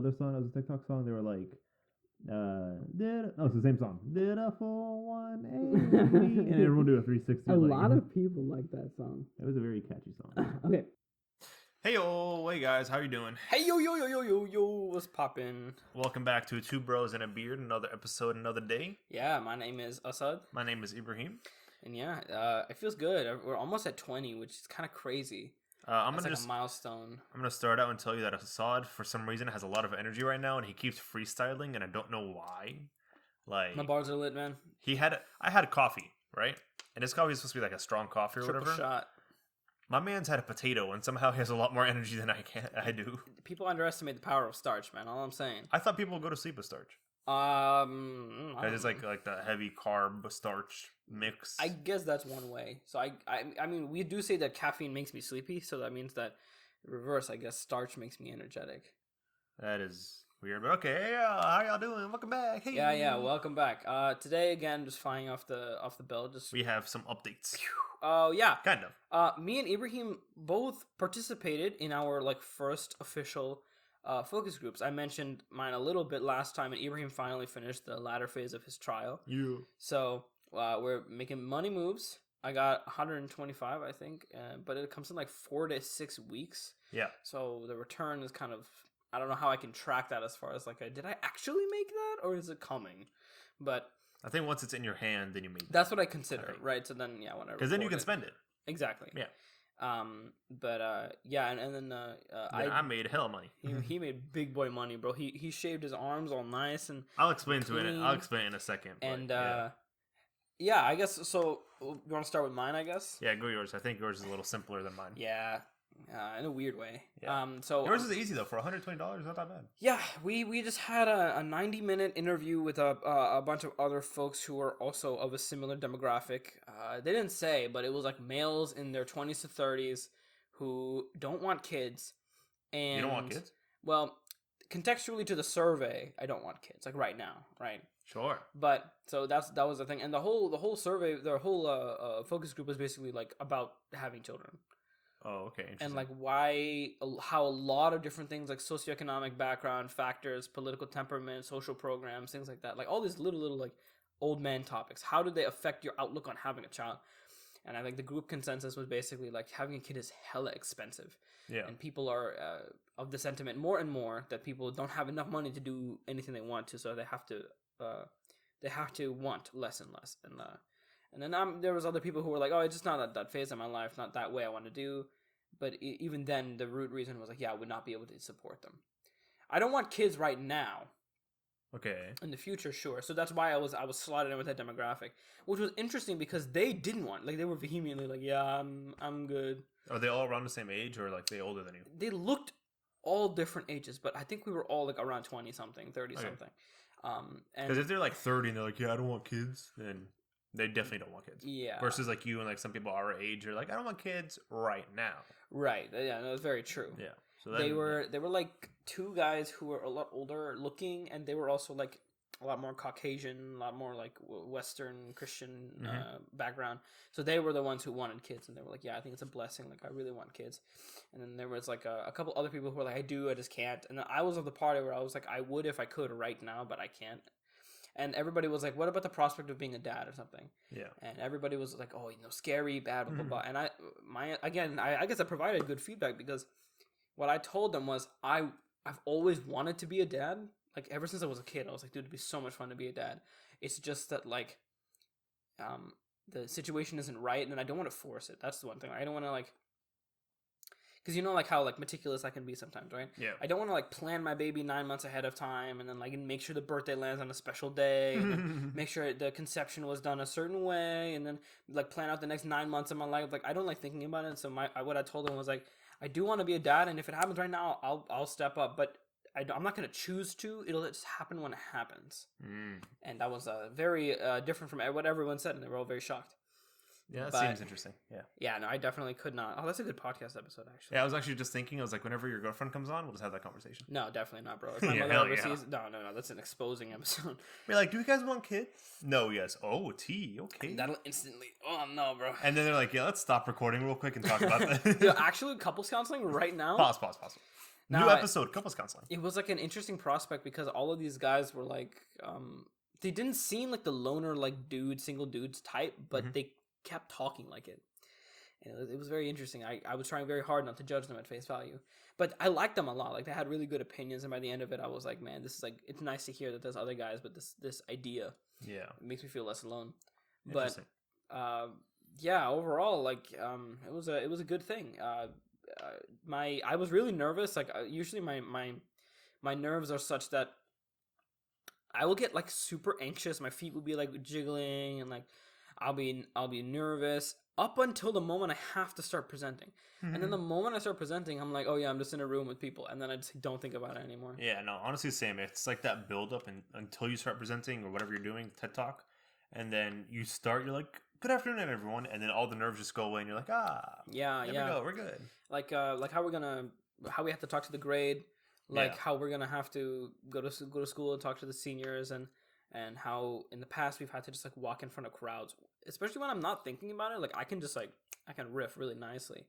other song. It was a TikTok song. They were like, it's the same song. Did a full 180, and everyone do a 360. A lot of people like that song. It was a very catchy song. Okay. Hey guys, how you doing? Hey yo, what's poppin'? Welcome back to Two Bros and a Beard, another episode, another day. Yeah, my name is Asad. My name is Ibrahim. And yeah, it feels good. We're almost at 20, which is kind of crazy. That's like a milestone. I'm gonna start out and tell you that Asad, for some reason, has a lot of energy right now, and he keeps freestyling, and I don't know why. Like, my bars are lit, man. I had coffee, right? And this coffee is supposed to be like a strong coffee or Triple whatever. Shot. My man's had a potato, and somehow he has a lot more energy than I do. People underestimate the power of starch, man. All I'm saying. I thought people would go to sleep with starch. It's like the heavy carb starch mix. I guess that's one way. So I mean, we do say that caffeine makes me sleepy, so that means that reverse, I guess starch makes me energetic. That is weird, but okay. Hey, how y'all doing? Welcome back. Hey. Yeah, welcome back. Today again, just flying off the bell. We have some updates. Oh yeah, kind of. Me and Ibrahim both participated in our first official focus groups. I mentioned mine a little bit last time, and Ibrahim finally finished the latter phase of his trial. You. So we're making money moves. I got 125, I think, but it comes in like 4 to 6 weeks. Yeah. So the return is kind of, I don't know how I can track that as far as did I actually make that or is it coming? But I think once it's in your hand, then you make it. That's what I consider, right? So then, yeah, whenever. Because then you can spend it. Exactly. Yeah. And then I made hell of money. he made big boy money, bro. He shaved his arms all nice and. I'll explain in a second. And yeah, I guess so. You want to start with mine, I guess. Yeah, go yours. I think yours is a little simpler than mine. Yeah. In a weird way. Yeah. So yours is easy though. For $120, not that bad. Yeah, we just had a 90-minute interview with a bunch of other folks who are also of a similar demographic. They didn't say, but it was like males in their 20s to 30s who don't want kids. And you don't want kids? Well, contextually to the survey, I don't want kids. Like right now, right? Sure. But so that was the thing, and the whole survey, their whole focus group was basically like about having children. Oh, okay. And how a lot of different things like socioeconomic background factors, political temperament, social programs, things like that, like all these little like old man topics. How do they affect your outlook on having a child? And I think the group consensus was basically like having a kid is hella expensive. Yeah. And people are of the sentiment more and more that people don't have enough money to do anything they want to, so they have to want less and less. And then there was other people who were like, oh, it's just not that phase of my life, not that way I want to do. But even then, the root reason was like, yeah, I would not be able to support them. I don't want kids right now. Okay. In the future, sure. So that's why I was slotted in with that demographic, which was interesting because they didn't want, like they were vehemently like, yeah, I'm good. Are they all around the same age or like they older than you? They looked all different ages, but I think we were all like around 20 something, 30 something. Because if they're like 30 and they're like, yeah, I don't want kids, then they definitely don't want kids. Yeah. Versus like you and like some people our age are like, I don't want kids right now. Right. Yeah, that's very true. Yeah. So they were like two guys who were a lot older looking, and they were also like a lot more Caucasian, a lot more like Western Christian background. So they were the ones who wanted kids, and they were like, yeah, I think it's a blessing. Like, I really want kids. And then there was like a couple other people who were like, I just can't. And I was of the party where I was like, I would if I could right now, but I can't. And everybody was like, what about the prospect of being a dad or something? Yeah. And everybody was like, oh, scary, bad, blah, blah, blah. And I guess I provided good feedback because what I told them was I've always wanted to be a dad. Like, ever since I was a kid, I was like, dude, it'd be so much fun to be a dad. It's just that, like, the situation isn't right, and I don't want to force it. That's the one thing. I don't want to, like... Because you know, like, how, like, meticulous I can be sometimes, right? Yeah. I don't want to, like, plan my baby 9 months ahead of time and then, like, make sure the birthday lands on a special day and then make sure the conception was done a certain way and then, like, plan out the next 9 months of my life. Like, I don't like thinking about it. So what I told them was, like, I do want to be a dad, and if it happens right now, I'll step up. But I'm not going to choose to. It'll just happen when it happens. And that was very different from what everyone said, and they were all very shocked. Yeah, that seems interesting. Yeah. Yeah, no, I definitely could not. Oh, that's a good podcast episode, actually. Yeah, I was actually just thinking, I was like, whenever your girlfriend comes on, we'll just have that conversation. No, definitely not, bro. If my mother ever sees... No, that's an exposing episode. We're like, do you guys want kids? No, yes. Oh, tea, okay. That'll instantly... Oh, no, bro. And then they're like, yeah, let's stop recording real quick and talk about that. Yeah, actually, couples counseling right now... Pause. New episode, couples counseling. It was like an interesting prospect because all of these guys were like, they didn't seem like the loner, like single dudes type, but they kept talking like it. And it was very interesting. I was trying very hard not to judge them at face value, but I liked them a lot. Like they had really good opinions, and by the end of it, I was like, man, this is like, it's nice to hear that there's other guys, but this idea, it makes me feel less alone. But yeah, overall, like it was a good thing. I was really nervous. Like usually my nerves are such that I will get like super anxious. My feet will be like jiggling, and like I'll be nervous up until the moment I have to start presenting. And then the moment I start presenting, I'm like, oh yeah, I'm just in a room with people, and then I just don't think about it anymore. Yeah, no, honestly, same. It's like that build up and until you start presenting or whatever you're doing, TED Talk, and then you start. You're like, good afternoon, everyone, and then all the nerves just go away, and you're like, there we go, we're good. Like how we have to talk to the grade, how we're gonna have to go to school and talk to the seniors, and how in the past we've had to just like walk in front of crowds, especially when I'm not thinking about it. Like I can riff really nicely.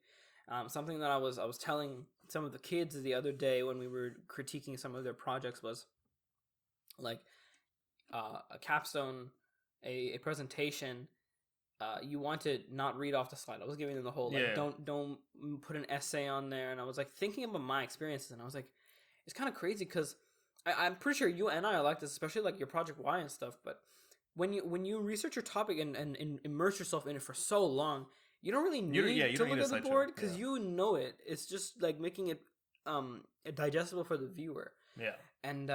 Something that I was telling some of the kids the other day when we were critiquing some of their projects was like a capstone, a presentation. You want to not read off the slide. I was giving them the whole don't put an essay on there, and I was like thinking about my experiences, and I was like, it's kind of crazy because I'm pretty sure you and I are like this, especially like your Project Y and stuff. But when you research your topic and immerse yourself in it for so long, you don't really need to look at the board because you know it. It's just like making it digestible for the viewer. Yeah. And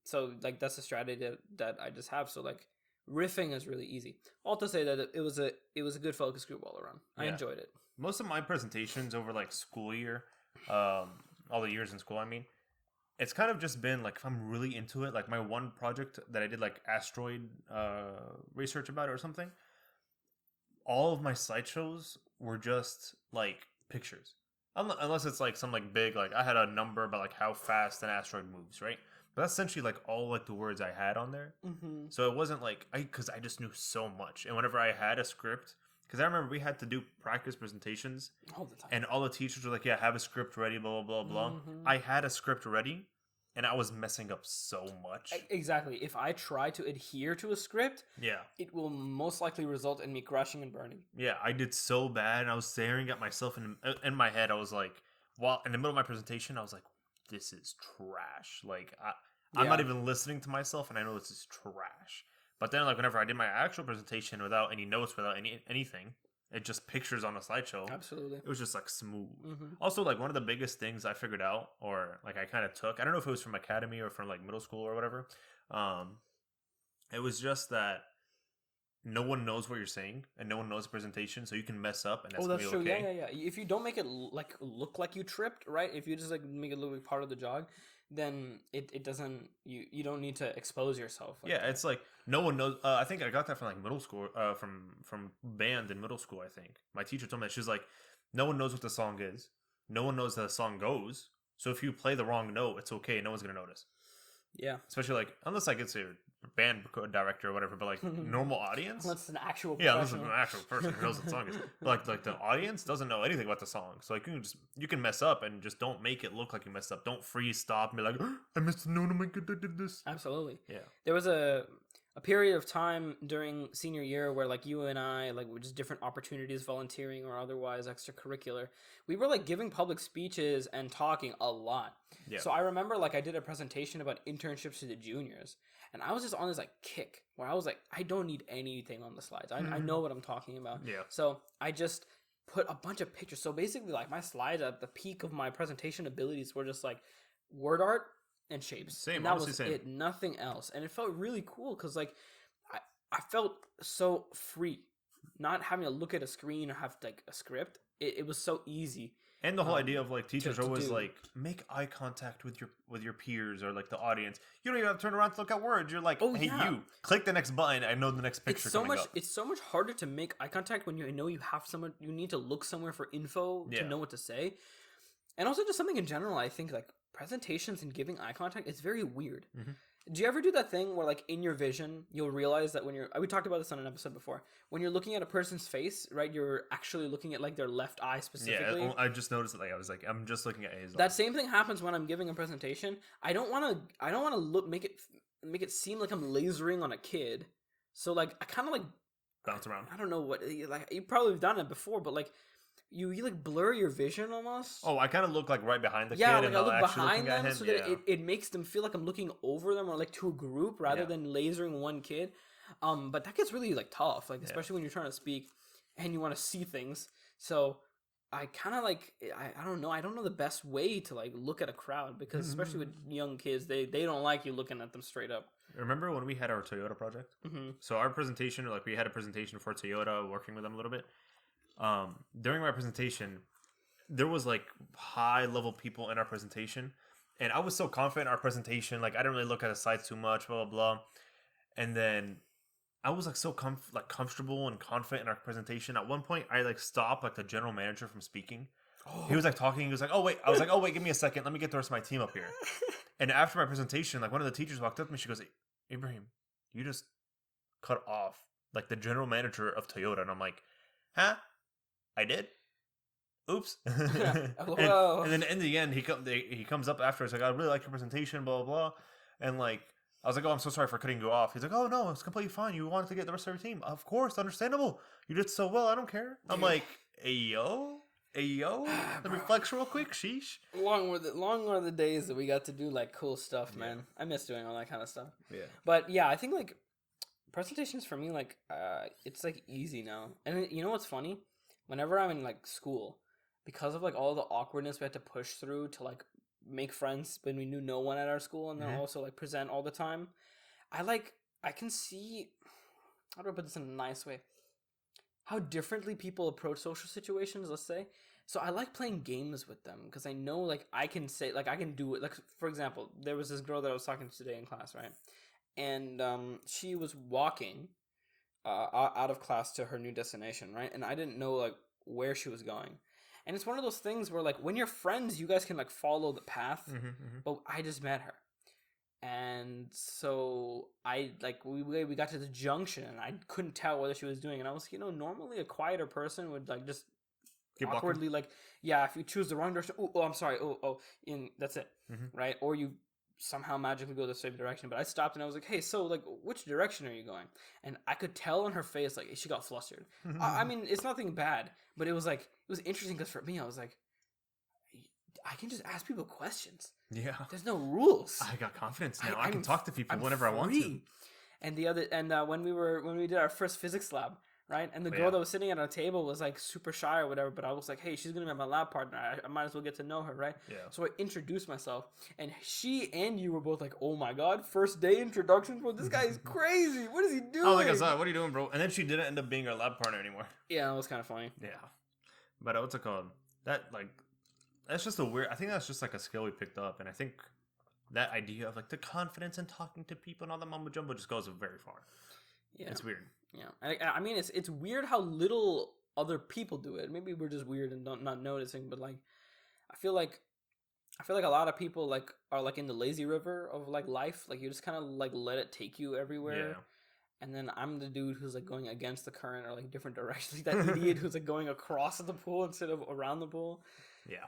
so like that's a strategy that I just have. So like riffing is really easy. All to say that it was a good focus group all around. I enjoyed it. Most of my presentations over like school year, all the years in school, I mean, it's kind of just been like if I'm really into it, like my one project that I did like asteroid research about it or something, all of my slideshows were just like pictures. Unless it's like some like big, like I had a number about like how fast an asteroid moves, right? But that's essentially like all like the words I had on there. So it wasn't like because I just knew so much. And whenever I had a script, because I remember we had to do practice presentations all the time, and all the teachers were like, "Yeah, have a script ready." Blah blah blah blah. I had a script ready, and I was messing up so much. Exactly. If I try to adhere to a script, it will most likely result in me crashing and burning. Yeah, I did so bad, and I was staring at myself in my head. I was like, while in the middle of my presentation, I was like, "This is trash." Like I'm not even listening to myself, and I know this is trash. But then, like, whenever I did my actual presentation without any notes, without anything, it just pictures on a slideshow. Absolutely. It was just, like, smooth. Also, like, one of the biggest things I figured out, or, like, I kind of took, I don't know if it was from academy or from, like, middle school or whatever. It was just that no one knows what you're saying, and no one knows the presentation, so you can mess up, and that's going to be true. okay. Yeah. If you don't make it, like, look like you tripped, right? If you just, like, make it look like part of the jog, then it doesn't, you don't need to expose yourself. Like that. It's like no one knows. I think I got that from like middle school, from band in middle school. I think my teacher told me that she's like, no one knows what the song is, no one knows how the song goes. So if you play the wrong note, it's okay. No one's gonna notice. Yeah, especially like unless like it's a band director or whatever, but like normal audience, unless it's an actual unless it's an actual person who knows what the song is. But like the audience doesn't know anything about the song, so like you can mess up and just don't make it look like you messed up. Don't freeze, stop, and be like, oh, I missed a note. Oh my god, I did this. Absolutely. Yeah. There was a period of time during senior year where like you and I, like with just different opportunities, volunteering or otherwise extracurricular, we were like giving public speeches and talking a lot. Yeah. So I remember like I did a presentation about internships to the juniors, and I was just on this like kick where I was like, I don't need anything on the slides. I know what I'm talking about. Yeah. So I just put a bunch of pictures. So basically like my slides at the peak of my presentation abilities were just like word art and shapes. Same, and that was it, nothing else. And it felt really cool because like I felt so free, not having to look at a screen or have like a script. It was so easy. And the whole idea of like teachers are always like make eye contact with your peers or like the audience. You don't even have to turn around to look at words. You're like, hey, you click the next button. I know the next picture. It's so much harder to make eye contact when you know you have someone. You need to look somewhere for info to know what to say, and also just something in general. I think like presentations and giving eye contact is very weird. Do you ever do that thing where, like, in your vision, you'll realize that when you're... We talked about this on an episode before. When you're looking at a person's face, right, you're actually looking at, like, their left eye specifically. Yeah, I just noticed it. Like, I was like, I'm just looking at his. That same thing happens when I'm giving a presentation. I don't want to look make it seem like I'm lasering on a kid. So, like, I kind of, like... Bounce around. I don't know what... Like, you probably have done it before, but, like... You like blur your vision almost. Oh, I kind of look like right behind the kid. Yeah, like and I look actually behind looking at them him. so that it makes them feel like I'm looking over them or like to a group rather than lasering one kid. But that gets really like tough, like especially when you're trying to speak and you want to see things. So I kind of like I don't know. I don't know the best way to like look at a crowd because especially with young kids, they don't like you looking at them straight up. Remember when we had our Toyota project? Mm-hmm. So our presentation, like we had a presentation for Toyota, working with them a little bit. During my presentation, there was like high level people in our presentation, and I was so confident in our presentation. Like I didn't really look at the slides too much, blah blah blah. And then I was like so comfortable and confident in our presentation. At one point, I like stopped like the general manager from speaking. Oh. He was like talking. He was like, "Oh wait," I was like, "Oh wait, give me a second. Let me get the rest of my team up here." And after my presentation, like one of the teachers walked up to me. She goes, "Ibrahim, you just cut off like the general manager of Toyota," and I'm like, "Huh? I did? Oops." And then in the end, he comes up after. He's like, "I really like your presentation, blah, blah, blah." And like, I was like, "Oh, I'm so sorry for cutting you off." He's like, "Oh, no, it's completely fine. You wanted to get the rest of your team. Of course, understandable. You did so well. I don't care." I'm like, hey, yo. Let me flex real quick. Sheesh. Long were the days that we got to do like cool stuff, man. I miss doing all that kind of stuff. Yeah. But yeah, I think like presentations for me, like, it's like easy now. And you know what's funny? Whenever I'm in like school, because of like all the awkwardness we had to push through to like make friends when we knew no one at our school and then also like present all the time, I can see, how do I put this in a nice way, how differently people approach social situations, let's say. So I like playing games with them because I know like I can say, like I can do it. Like for example, there was this girl that I was talking to today in class, right? And she was walking out of class to her new destination, right? And I didn't know like where she was going. And it's one of those things where like when you're friends, you guys can like follow the path. But I just met her, and so I like we got to the junction and I couldn't tell what she was doing. And I was, normally a quieter person would like just keep awkwardly walking. Like, yeah, if you choose the wrong direction, oh I'm sorry, and that's it, right? Or you somehow magically go the same direction. But I stopped and I was like, hey, so like which direction are you going? And I could tell on her face like she got flustered. I mean, it's nothing bad, but it was interesting because for me I was like, I can just ask people questions. Yeah, there's no rules. I got confidence now. I can talk to people whenever I want to. And when we did our first physics lab, right? And the girl that was sitting at our table was like super shy or whatever, but I was like, hey, she's gonna be my lab partner. I might as well get to know her, right? Yeah. So I introduced myself, and she and you were both like, oh my god, first day introduction, bro. This guy is crazy. What is he doing? Oh my god, what are you doing, bro? And then she didn't end up being our lab partner anymore. Yeah, it was kind of funny. Yeah, but what's it called? That's just I think that's just like a skill we picked up, and I think that idea of like the confidence in talking to people and all the mumbo jumbo just goes very far. Yeah, it's weird. Yeah, I mean, it's weird how little other people do it. Maybe we're just weird and not noticing, but like, I feel like a lot of people like are like in the lazy river of like life. Like you just kind of like let it take you everywhere. Yeah. And then I'm the dude who's like going against the current or like different directions. Like that idiot who's like going across the pool instead of around the pool. Yeah.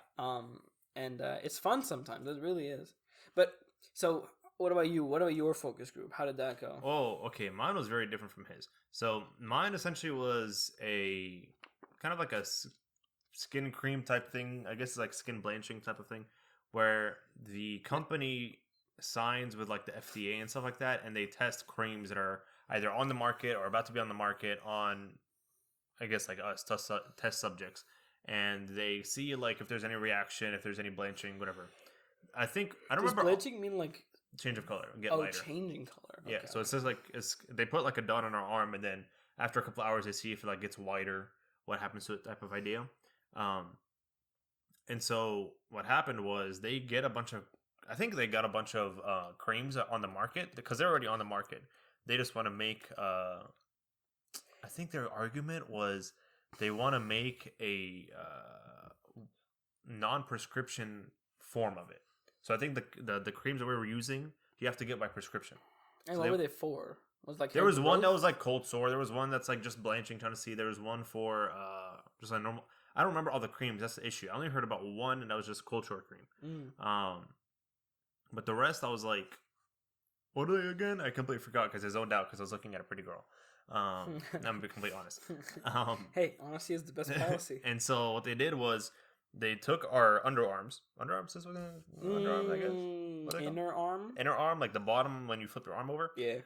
And it's fun sometimes. It really is. But so. What about you? What about your focus group? How did that go? Oh, okay. Mine was very different from his. So mine essentially was a kind of like a skin cream type thing. I guess it's like skin blanching type of thing, where the company signs with like the FDA and stuff like that, and they test creams that are either on the market or about to be on the market on, I guess like us test subjects, and they see like if there's any reaction, if there's any blanching, whatever. I don't remember. Does blanching mean like change of color, get lighter. Changing color. Okay. Yeah, so it says like they put like a dot on our arm, and then after a couple hours they see if it like gets whiter, what happens to it, type of idea. And so what happened was they got a bunch of creams on the market because they're already on the market. They just want to make I think their argument was they want to make a non-prescription form of it. So I think the creams that we were using you have to get by prescription. And So what were they for? Was like there hair was one that growth? was like cold sore. There was one that's like just blanching, trying to see. There was one for just like normal. I don't remember all the creams. That's the issue. I only heard about one, and that was just cold sore cream. Mm. But the rest, I was like, what are they again? I completely forgot because I zoned out because I was looking at a pretty girl. I'm gonna be completely honest. Hey, honesty is the best policy. And so what they did was they took our underarms. Underarms is what underarms, I guess. What are they called? Inner arm. Inner arm, like the bottom when you flip your arm over. Yeah.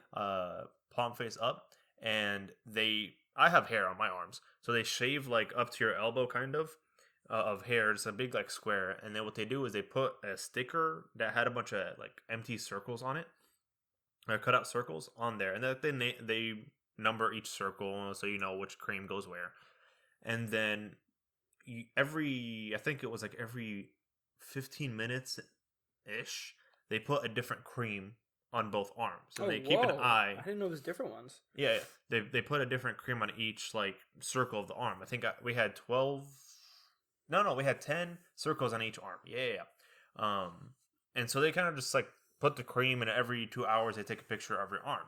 Palm face up, and I have hair on my arms, so they shave like up to your elbow, kind of hair. It's a big like square, and then what they do is they put a sticker that had a bunch of like empty circles on it, or cut out circles on there, and that they number each circle so you know which cream goes where, and then I think it was like every 15 minutes ish, they put a different cream on both arms, so they keep an eye. I didn't know there's different ones. Yeah, they put a different cream on each like circle of the arm. I think we had 12. No, we had 10 circles on each arm. Yeah. And so they kind of just like put the cream, and every 2 hours they take a picture of your arm.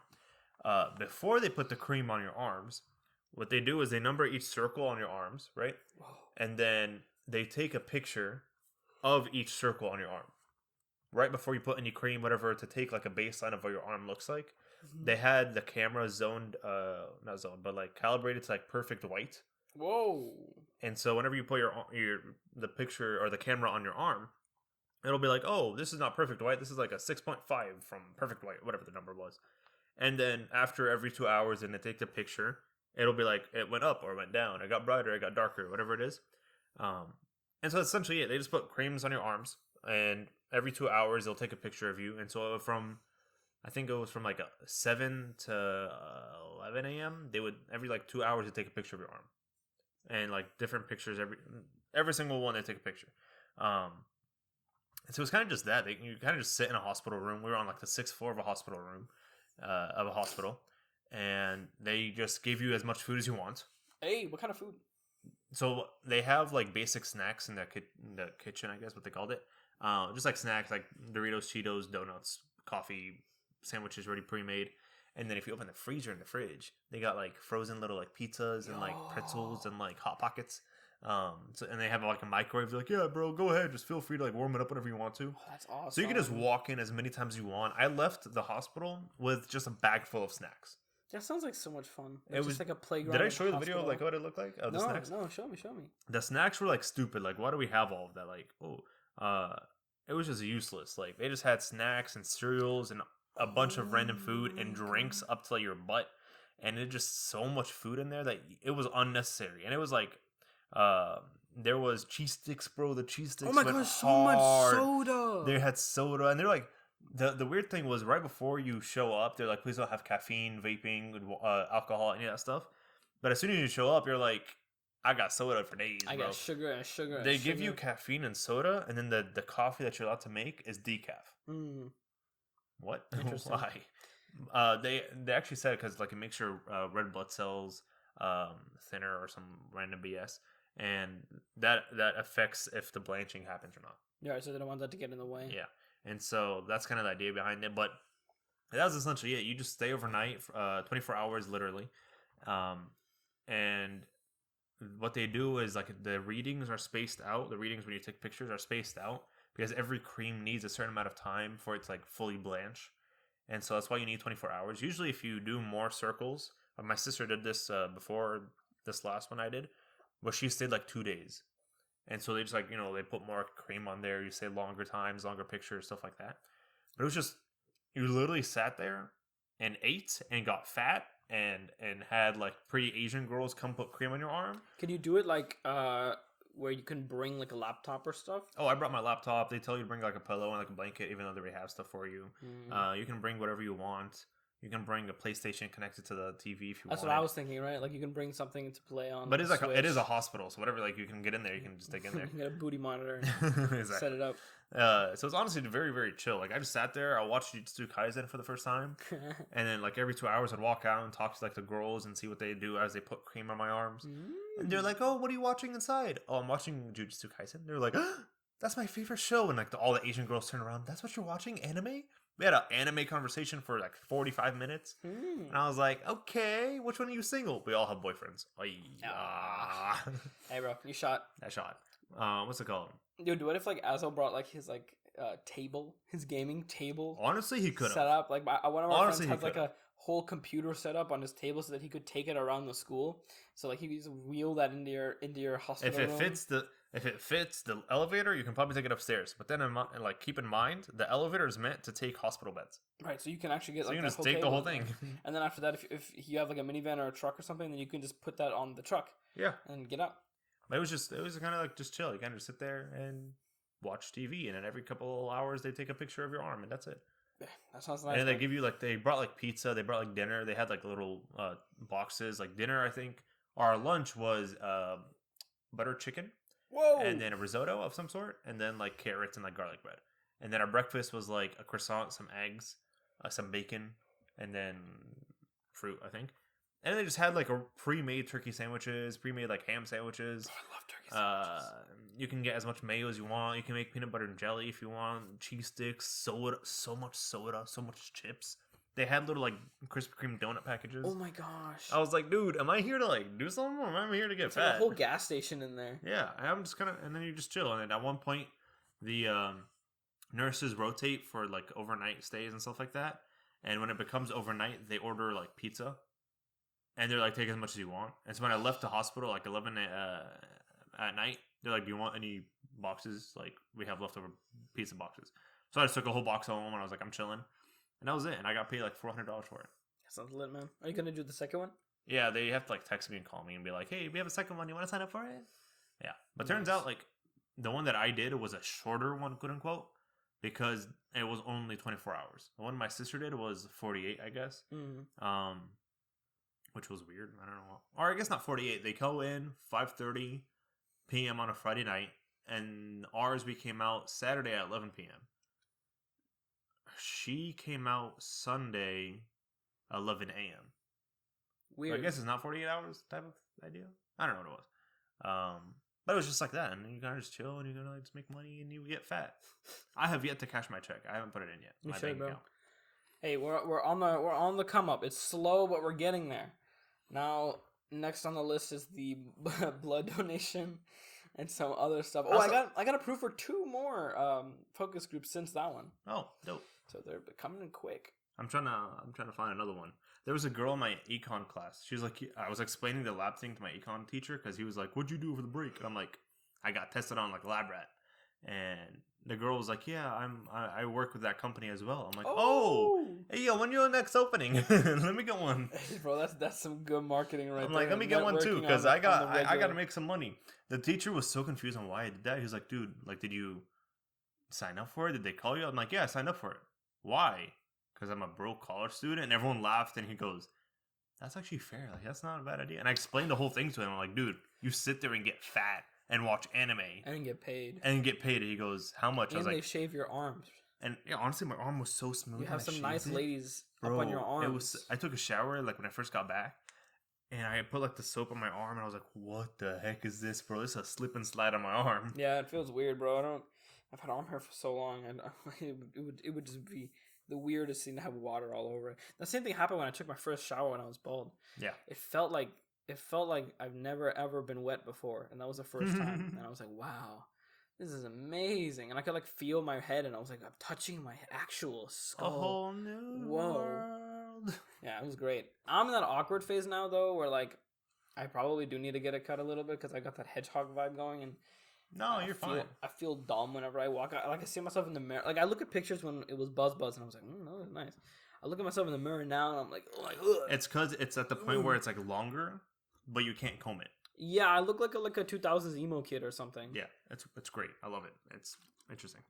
Before they put the cream on your arms, what they do is they number each circle on your arms, right? Whoa. And then they take a picture of each circle on your arm. Right before you put any cream, whatever, to take like a baseline of what your arm looks like. Mm-hmm. They had the camera not zoned, but like calibrated to like perfect white. Whoa. And so whenever you put the picture or the camera on your arm, it'll be like, oh, this is not perfect white. This is like a 6.5 from perfect white, whatever the number was. And then after every 2 hours, and they take the picture, it'll be like it went up or went down. It got brighter, it got darker, whatever it is. And so that's essentially it. They just put creams on your arms, and every 2 hours they'll take a picture of you. And so I think it was from like 7 to 11 a.m. They would every like 2 hours they take a picture of your arm, and like different pictures every single one they take a picture. And so it's kind of just that you kind of just sit in a hospital room. We were on like the 6th floor of a hospital room of a hospital, and they just give you as much food as you want. Hey, what kind of food? So they have like basic snacks in the kitchen, I guess what they called it. Just like snacks like Doritos, Cheetos, donuts, coffee, sandwiches already pre-made. And then if you open the freezer in the fridge, they got like frozen little like pizzas and like pretzels and like Hot Pockets. And they have like a microwave. They're like, yeah, bro, go ahead. Just feel free to like warm it up whenever you want to. Oh, that's awesome. So you can just walk in as many times as you want. I left the hospital with just a bag full of snacks. That sounds like so much fun. It was just like a playground. Did I show you the video of like what it looked like? The snacks? No, show me. The snacks were like stupid. Like, why do we have all of that? Like, it was just useless. Like, they just had snacks and cereals and a bunch of random food and drinks up to like, your butt, and it just so much food in there that it was unnecessary. And it was like, there was cheese sticks, bro. The cheese sticks. Oh my went gosh, so hard. much soda. They had soda, and they're like, the weird thing was right before you show up, they're like, please don't have caffeine, vaping, alcohol, any of that stuff. But as soon as you show up, you're like, I got soda for days, bro. I got sugar and sugar. They give you caffeine and soda, and then the coffee that you're allowed to make is decaf. Mm. What? Interesting. Why? They actually said because like it makes your red blood cells thinner or some random BS, and that affects if the blanching happens or not. Yeah, so they don't want that to get in the way. Yeah, and so that's kind of the idea behind it. But that was essentially it. You just stay overnight, 24 hours literally, and what they do is like the readings are spaced out. The readings when you take pictures are spaced out because every cream needs a certain amount of time for it to like fully blanch, and so that's why you need 24 hours. Usually, if you do more circles, my sister did this before this last one I did, but she stayed like 2 days. And so they just like, they put more cream on there. You say longer times, longer pictures, stuff like that. But it was just, you literally sat there and ate and got fat and had like pretty Asian girls come put cream on your arm. Can you do it like where you can bring like a laptop or stuff? Oh, I brought my laptop. They tell you to bring like a pillow and like a blanket, even though they already have stuff for you. You can bring whatever you want. You can bring a PlayStation connected to the TV if you want. That's what I was thinking, right? Like you can bring something to play on. But it's like it is a hospital, so whatever like you can get in there, you can just take in there. You get a booty monitor and exactly. set it up. So it's honestly very, very chill. Like I just sat there, I watched Jujutsu Kaisen for the first time, and then like every 2 hours I'd walk out and talk to like the girls and see what they do as they put cream on my arms. And they're like, "Oh, what are you watching inside?" "Oh, I'm watching Jujutsu Kaisen." They're like, "That's my favorite show." And like all the Asian girls turn around, "That's what you're watching? Anime?" We had an anime conversation for like 45 minutes. Hmm. And I was like, okay, which one are you single? We all have boyfriends. Ah. Hey, bro, you shot. That shot. What's it called? Dude, what if like Azo brought like his like table, his gaming table Honestly, he could set have. up? Like one of our Honestly, friends he has like could've. a whole computer set up on his table so that he could take it around the school. So like he could just wheel that into your hospital If it room. fits the elevator, you can probably take it upstairs. But then, like, keep in mind, the elevator is meant to take hospital beds. Right, so you can actually get So like you that can just whole take the table whole in there. thing. And then after that, if you have like a minivan or a truck or something, then you can just put that on the truck Yeah. and get out. But it was kind of like just chill. You kind of just sit there and watch TV, and then every couple hours they take a picture of your arm, and that's it. Yeah, that sounds nice. And they man. give you like they brought like pizza, they brought like dinner. They had like little boxes like dinner. I think our lunch was butter chicken, Whoa! and then a risotto of some sort, and then like carrots and like garlic bread. And then our breakfast was like a croissant, some eggs, some bacon, and then fruit, I think. And then they just had like a pre-made turkey sandwiches, pre-made like ham sandwiches. Oh, I love turkey sandwiches. You can get as much mayo as you want. You can make peanut butter and jelly if you want. Cheese sticks, soda, so much chips. They had little like Krispy Kreme donut packages. Oh my gosh! I was like, dude, am I here to like do something, or am I here to get It's like fat? a whole gas station in there. Yeah, I'm just kind of, and then you just chill. And then at one point, the nurses rotate for like overnight stays and stuff like that. And when it becomes overnight, they order like pizza, and they're like, take as much as you want. And so when I left the hospital like 11 at night, they're like, do you want any boxes? Like we have leftover pizza boxes. So I just took a whole box home, and I was like, I'm chilling, and that was it. And I got paid like $400 for it. That sounds lit, man. Are you gonna do the second one? Yeah, they have to like text me and call me and be like, hey, we have a second one. You want to sign up for it? Yeah. But turns Nice. out like the one that I did was a shorter one, quote unquote, because it was only 24 hours. The one my sister did was 48, I guess. Mm-hmm. Which was weird. I don't know. Or I guess not 48. They go in 5:30 p.m. on a Friday night, and ours we came out Saturday at 11 p.m. She came out Sunday 11 a.m. Weird. I guess it's not 48 hours type of idea. I don't know what it was. But it was just like that, and you kind of just chill, and you're gonna like just make money, and you get fat. I have yet to cash my check. I haven't put it in yet. You My should, bank bro. account. Hey, we're on the come up. It's slow, but we're getting there. Now, next on the list is the blood donation and some other stuff. Oh, Also- I got approved for 2 more focus groups since that one, Oh, dope. so they're coming in quick. I'm trying to find another one. There was a girl in my econ class. She was like, I was explaining the lab thing to my econ teacher because he was like, "What'd you do over the break?" And I'm like, "I got tested on like lab rat." And the girl was like, "Yeah, I work with that company as well." I'm like, "Oh, hey yo, when your next opening? Let me get one." Hey, bro, that's some good marketing right there. I'm like, "Let me get one too," Networking because on I the got regular. to make some money. The teacher was so confused on why I did that. He was like, "Dude, like, did you sign up for it? Did they call you?" I'm like, "Yeah, I signed up for it." Why? Because I'm a broke college student. And everyone laughed, and he goes, "That's actually fair. Like, that's not a bad idea." And I explained the whole thing to him. I'm like, "Dude, you sit there and get fat and watch anime and get paid. and get paid." And he goes, "How much?" I And was they like, shave your arms. and yeah, honestly, my arm was so smooth. You have when I some nice shaved it. ladies Bro, up on your arms. It was. I took a shower like when I first got back, and I put like the soap on my arm, and I was like, "What the heck is this, bro? This is a slip and slide on my arm." Yeah, it feels weird, bro. I've had arm hair for so long, and it would just be the weirdest thing to have water all over it. The same thing happened when I took my first shower when I was bald. Yeah. It felt like I've never ever been wet before, and that was the first time. And I was like, wow, this is amazing. And I could like feel my head, and I was like, I'm touching my actual skull. A whole new world. Yeah, it was great. I'm in that awkward phase now, though, where like I probably do need to get a cut a little bit because I got that hedgehog vibe going, and No, you're fine. I feel dumb whenever I walk out. Like I see myself in the mirror. Like I look at pictures when it was Buzz, and I was like, that was nice. I look at myself in the mirror now, and I'm like, ugh. It's because it's at the point where it's like longer, but you can't comb it. Yeah, I look like a 2000s emo kid or something. Yeah, it's great. I love it. It's interesting.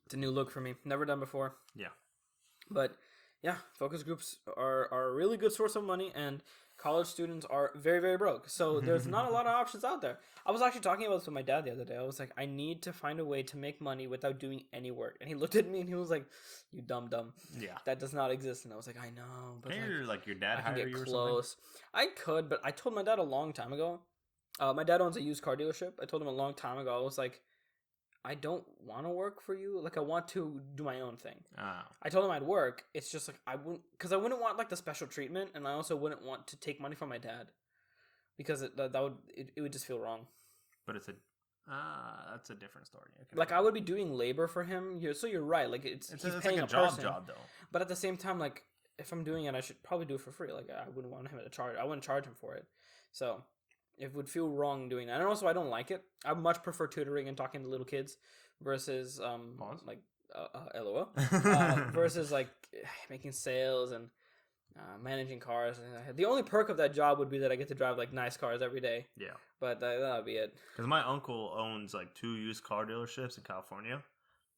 It's a new look for me. Never done before. Yeah. But yeah, focus groups are a really good source of money, and college students are very, very broke. So there's not a lot of options out there. I was actually talking about this with my dad the other day. I was like, I need to find a way to make money without doing any work. And he looked at me and he was like, you dumb. Yeah. That does not exist. And I was like, I know. But Can like your dad I can hire get you or something? close. I could, but I told my dad a long time ago. My dad owns a used car dealership. I told him a long time ago. I was like, I don't want to work for you. Like, I want to do my own thing. Oh. I told him I'd work. It's just like I wouldn't want like the special treatment, and I also wouldn't want to take money from my dad because it would just feel wrong. But it's that's a different story. Like, I would be doing labor for him. So you're right. Like, he's paying like a a person. job though. But at the same time, like, if I'm doing it, I should probably do it for free. Like, I wouldn't want him to charge. I wouldn't charge him for it. So it would feel wrong doing that. And also, I don't like it. I much prefer tutoring and talking to little kids versus like LOL versus like making sales and managing cars. The only perk of that job would be that I get to drive like nice cars every day. Yeah, but that would be it. Because my uncle owns like 2 used car dealerships in California,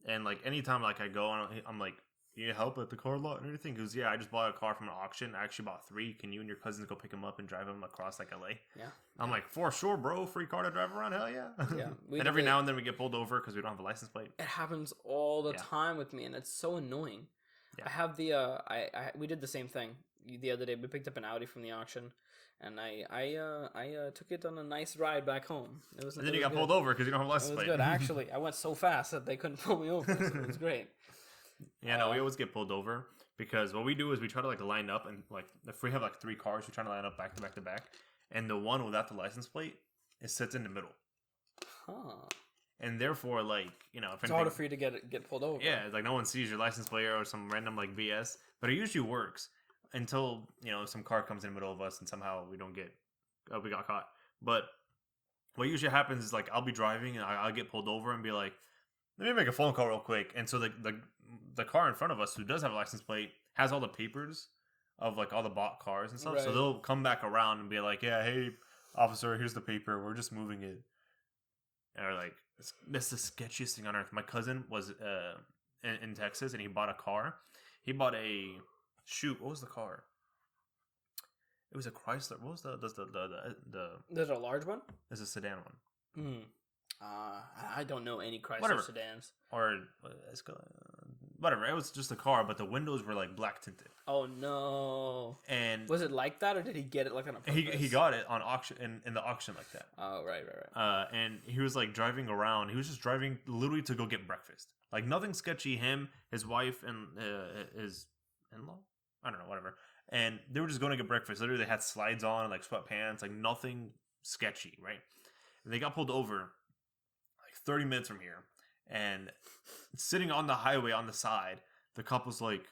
and like anytime like I go and I'm like, you need help at the car lot and everything? He goes, yeah, I just bought a car from an auction. I actually bought 3. Can you and your cousins go pick them up and drive them across like LA? Yeah. I'm like, for sure, bro. Free car to drive around. Hell yeah. Yeah. And every now and then we get pulled over because we don't have a license plate. It happens all the time with me, and it's so annoying. Yeah. I have the we did the same thing the other day. We picked up an Audi from the auction, and I took it on a nice ride back home. And then you got pulled over because you don't have a license plate. It was good, actually. I went so fast that they couldn't pull me over. So it was great. Yeah, no, we always get pulled over because what we do is we try to like line up, and like if we have like 3 cars, we try to line up back to back to back, and the one without the license plate, it sits in the middle. Huh. And therefore, like, you know, if it's harder for you to get pulled over. Yeah, like no one sees your license plate or some random like BS, but it usually works until, you know, some car comes in the middle of us and somehow we got caught. But what usually happens is like I'll be driving and I'll get pulled over and be like, let me make a phone call real quick. And so the car in front of us who does have a license plate has all the papers of like all the bought cars and stuff. Right. So they'll come back around and be like, yeah, hey, officer, here's the paper. We're just moving it. And we're like, that's the sketchiest thing on earth. My cousin was in Texas and he bought a car. He bought what was the car? It was a Chrysler. What was the There's a large one? There's a sedan one. I don't know any Chrysler sedans. Or whatever. It was just a car, but the windows were like black tinted. Oh no! And was it like that, or did he get it like on a purpose? He got it on auction in the auction like that. Oh right. And he was like driving around. He was just driving literally to go get breakfast. Like nothing sketchy. Him, his wife, and his in-law. I don't know, whatever. And they were just going to get breakfast. Literally, they had slides on and like sweatpants, like nothing sketchy, right? And they got pulled over 30 minutes from here, and sitting on the highway on the side, the cop was like,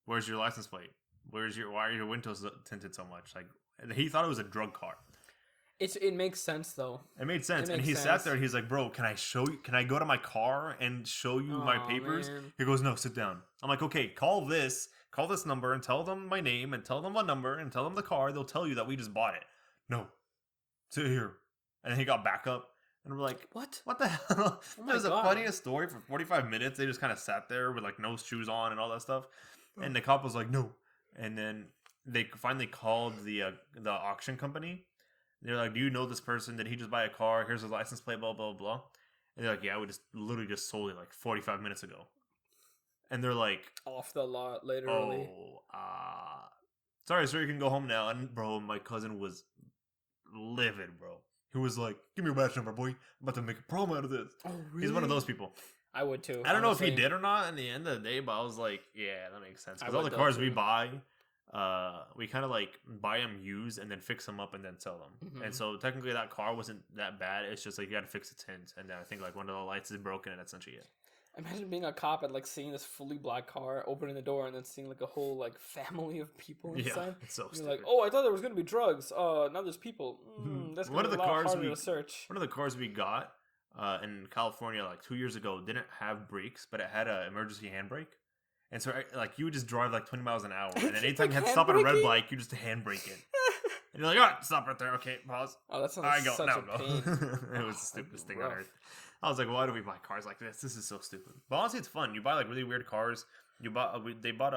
where's your license plate? Why are your windows tinted so much? Like, he thought it was a drug car. It makes sense though. It made sense. And he sat there and he's like, bro, can I go to my car and show you my papers? Man. He goes, no, sit down. I'm like, okay, call this number and tell them my name and tell them what number and tell them the car. They'll tell you that we just bought it. No, sit here. And then he got back up, and we're like, What the hell? It was the funniest story for 45 minutes. They just kind of sat there with like no shoes on and all that stuff. And the cop was like, no. And then they finally called the auction company. They're like, do you know this person? Did he just buy a car? Here's his license plate, blah, blah, blah. And they're like, yeah, we just literally just sold it like 45 minutes ago. And they're like, off the lot, literally. Sorry, sir, you can go home now. And bro, my cousin was livid, bro. He was like, give me your badge number, boy. I'm about to make a problem out of this. Oh, really? He's one of those people. I would too. I don't know if he did or not in the end of the day, but I was like, yeah, that makes sense. Because all the cars we buy, we kind of like buy them used and then fix them up and then sell them. Mm-hmm. And so technically that car wasn't that bad. It's just like you got to fix the tint. And then I think like one of the lights is broken and that's essentially it. Imagine being a cop and like seeing this fully black car, opening the door, and then seeing like a whole like family of people inside. Yeah, it's so stupid. You're like, oh, I thought there was gonna be drugs. Now there's people. That's gonna be a lot harder to search. One of the cars we got in California like 2 years ago didn't have brakes, but it had an emergency handbrake. And so like you would just drive like 20 miles an hour, and then anytime you had to stop at a red light, you just handbrake it. And you're like, all right, stop right there. Okay, pause. Oh, that sounds such a pain. It was the stupidest thing on earth. I was like, why do we buy cars like this? This is so stupid. But honestly, it's fun. You buy like really weird cars. They bought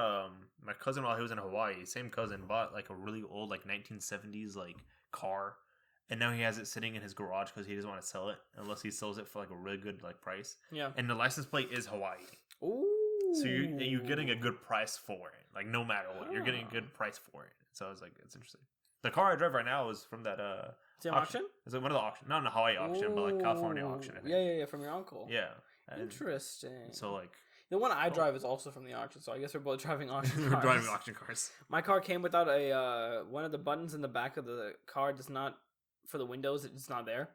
my cousin while he was in Hawaii. Same cousin bought like a really old like 1970s like car, and now he has it sitting in his garage because he doesn't want to sell it unless he sells it for like a really good like price. Yeah. And the license plate is Hawaii. Ooh. So you're getting a good price for it. Like no matter what, you're getting a good price for it. So I was like, it's interesting. The car I drive right now is from that It's an auction? It's like one of the auction, not a Hawaii auction, but like California auction. I think. Yeah, from your uncle. Yeah. Interesting. So like the one I drive is also from the auction, so I guess we're both driving auction cars. we're driving auction cars. My car came without a one of the buttons in the back of the car does not for the windows. It's not there,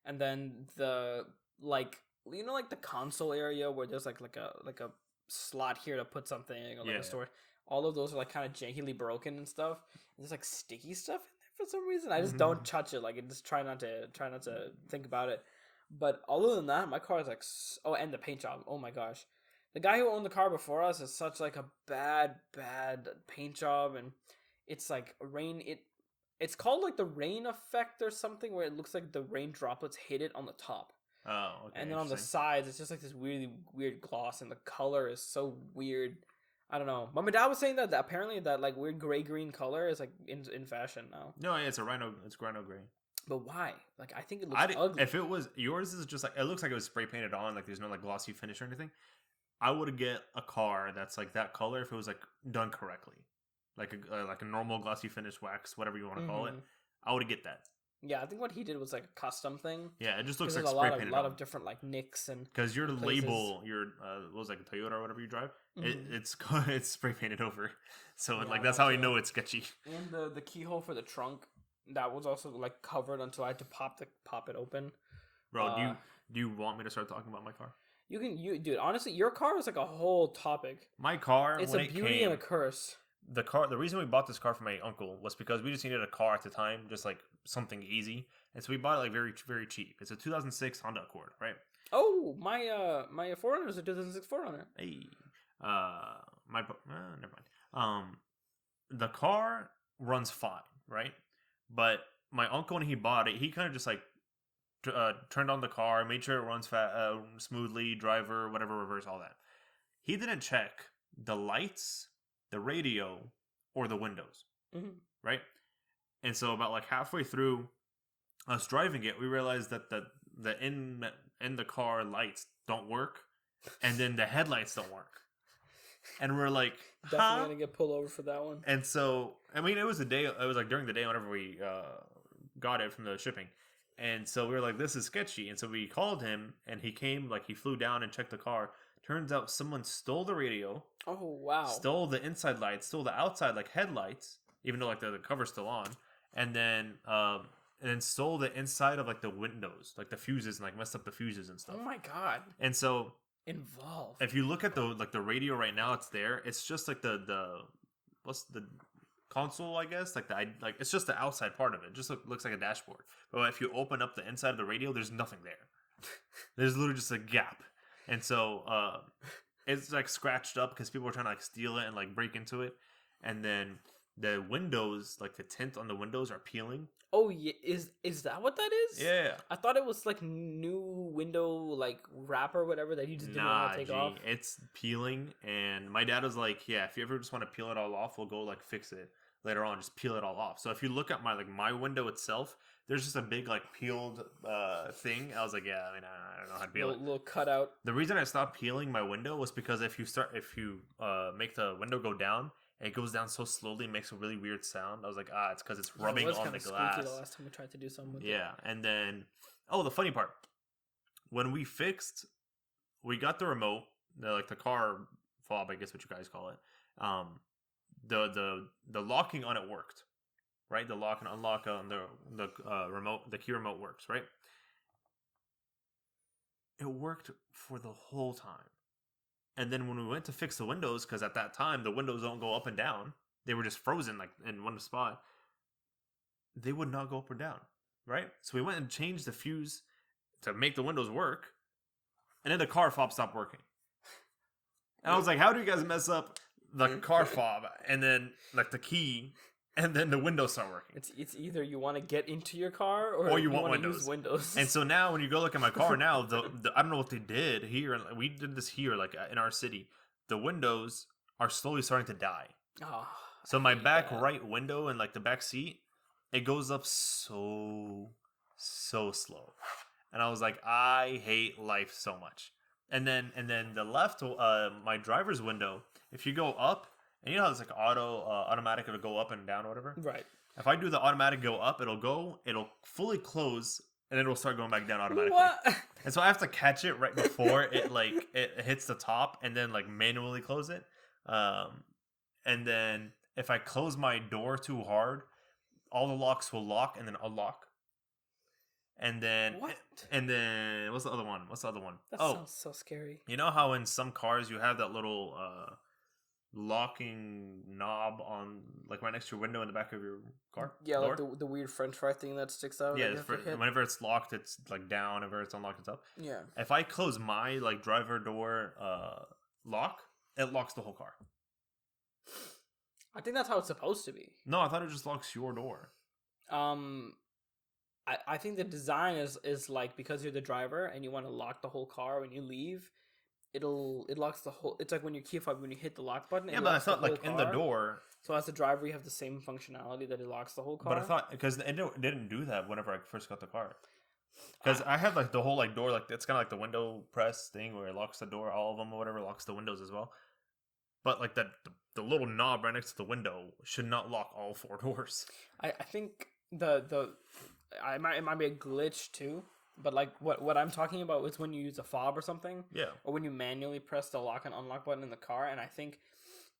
and then the like the console area where there's like a slot here to put something or like a storage. All of those are like kind of jankily broken and stuff. And there's like sticky stuff in there for some reason. I just don't touch it. Like I just try not to think about it. But other than that, my car is like and the paint job. Oh my gosh, the guy who owned the car before us has such like a bad paint job, and it's like It's called like the rain effect or something, where it looks like the rain droplets hit it on the top. Oh, okay. And then on the sides, it's just like this really weird gloss, and the color is so weird. I don't know. But my dad was saying that apparently that like weird gray-green color is like in fashion now. No, yeah, it's rhino gray. But why? Like I think it looks ugly. If it was yours, is just like it looks like it was spray painted on. Like there's no like glossy finish or anything. I would get a car that's like that color if it was like done correctly, like a normal glossy finish wax, whatever you want to call it. I would get that. Yeah, I think what he did was like a custom thing. Yeah, it just looks like there's spray painted. A lot of different like nicks and because your places. label, your what was like a Toyota or whatever you drive, it's spray painted over. So like that's how I know it's sketchy. And the keyhole for the trunk that was also like covered until I had to pop it open. Bro, do you want me to start talking about my car? Dude. Honestly, your car is like a whole topic. My car, it's a beauty and a curse. The reason we bought this car for my uncle was because we just needed a car at the time, just like something easy, and so we bought it like very very cheap. It's a 2006 Honda Accord, right? Oh, my 4Runner is a 2006 4Runner. Hey, never mind. The car runs fine, right? But my uncle, when he bought it, he kind of just like turned on the car, made sure it runs smoothly, driver, whatever, reverse, all that. He didn't check the lights, the radio, or the windows, right? And so about like halfway through us driving it, we realized that the in the car lights don't work, and then the headlights don't work. And we're like, definitely gonna get pulled over for that one. And so, I mean, it was like during the day whenever we got it from the shipping. And so we were like, this is sketchy. And so we called him, and he came, like he flew down and checked the car. Turns out someone stole the radio. Oh, wow. Stole the inside lights, stole the outside like headlights, even though like the cover's still on. And then stole the inside of like the windows, like the fuses, and like messed up the fuses and stuff. Oh my god. And so involved. If you look at the radio right now, it's there. It's just like the what's the console, I guess, like it's just the outside part of it. Just looks like a dashboard. But if you open up the inside of the radio, there's nothing there. There's literally just a gap. And so it's like scratched up because people are trying to like steal it and like break into it. And then the windows, like the tint on the windows, are peeling. Oh yeah, is that what that is? Yeah, I thought it was like new window like wrap or whatever that you just didn't want to take off. It's peeling, and my dad was like, "Yeah, if you ever just want to peel it all off, we'll go like fix it later on. Just peel it all off." So if you look at my window itself, there's just a big like peeled thing. I was like, "Yeah, I mean, I don't know how to peel it." Little cutout. The reason I stopped peeling my window was because if you make the window go down. It goes down so slowly, makes a really weird sound. I was like, it's because it's rubbing on the glass. The last time we tried to do something with it. Yeah, and then, the funny part, when we got the remote, the car fob, I guess what you guys call it. The locking on it worked, right? The lock and unlock on the remote, the key remote works, right? It worked for the whole time. And then when we went to fix the windows, because at that time the windows don't go up and down, they were just frozen like in one spot. They would not go up or down, right? So we went and changed the fuse to make the windows work, and then the car fob stopped working. And I was like, "How do you guys mess up the car fob and then like the key, and then the windows start working?" It's either you want to get into your car or you want to use windows. And so now when you go look at my car now, the I don't know what they did here. We did this here, like in our city. The windows are slowly starting to die. Oh, so my back right window and like the back seat, it goes up so slow. And I was like, I hate life so much. And then the left, my driver's window, if you go up, and you know how it's like automatic, it'll go up and down or whatever? Right. If I do the automatic go up, it'll fully close, and then it'll start going back down automatically. What? And so I have to catch it right before it hits the top, and then like manually close it. And then if I close my door too hard, all the locks will lock and then unlock. And then What? And then what's the other one? That sounds so scary. You know how in some cars you have that little locking knob on like right next to your window in the back of your car? Yeah, door? like the weird French fry thing that sticks out. Yeah, that you have to hit. whenever it's locked, it's like down. Whenever it's unlocked, it's up. Yeah. If I close my like driver door lock, it locks the whole car. I think that's how it's supposed to be. No, I thought it just locks your door. I think the design is like, because you're the driver and you want to lock the whole car when you leave, it locks the whole. It's like when you key fob, when you hit the lock button. Yeah, but I thought like in the door. So as the driver, you have the same functionality that it locks the whole car. But I thought because it didn't do that whenever I first got the car. Because I had like the whole like door, like it's kind of like the window press thing where it locks the door, all of them or whatever, locks the windows as well. But like the little knob right next to the window should not lock all four doors. I think it might be a glitch too. But like what I'm talking about is when you use a fob or something. Yeah. Or when you manually press the lock and unlock button in the car, and I think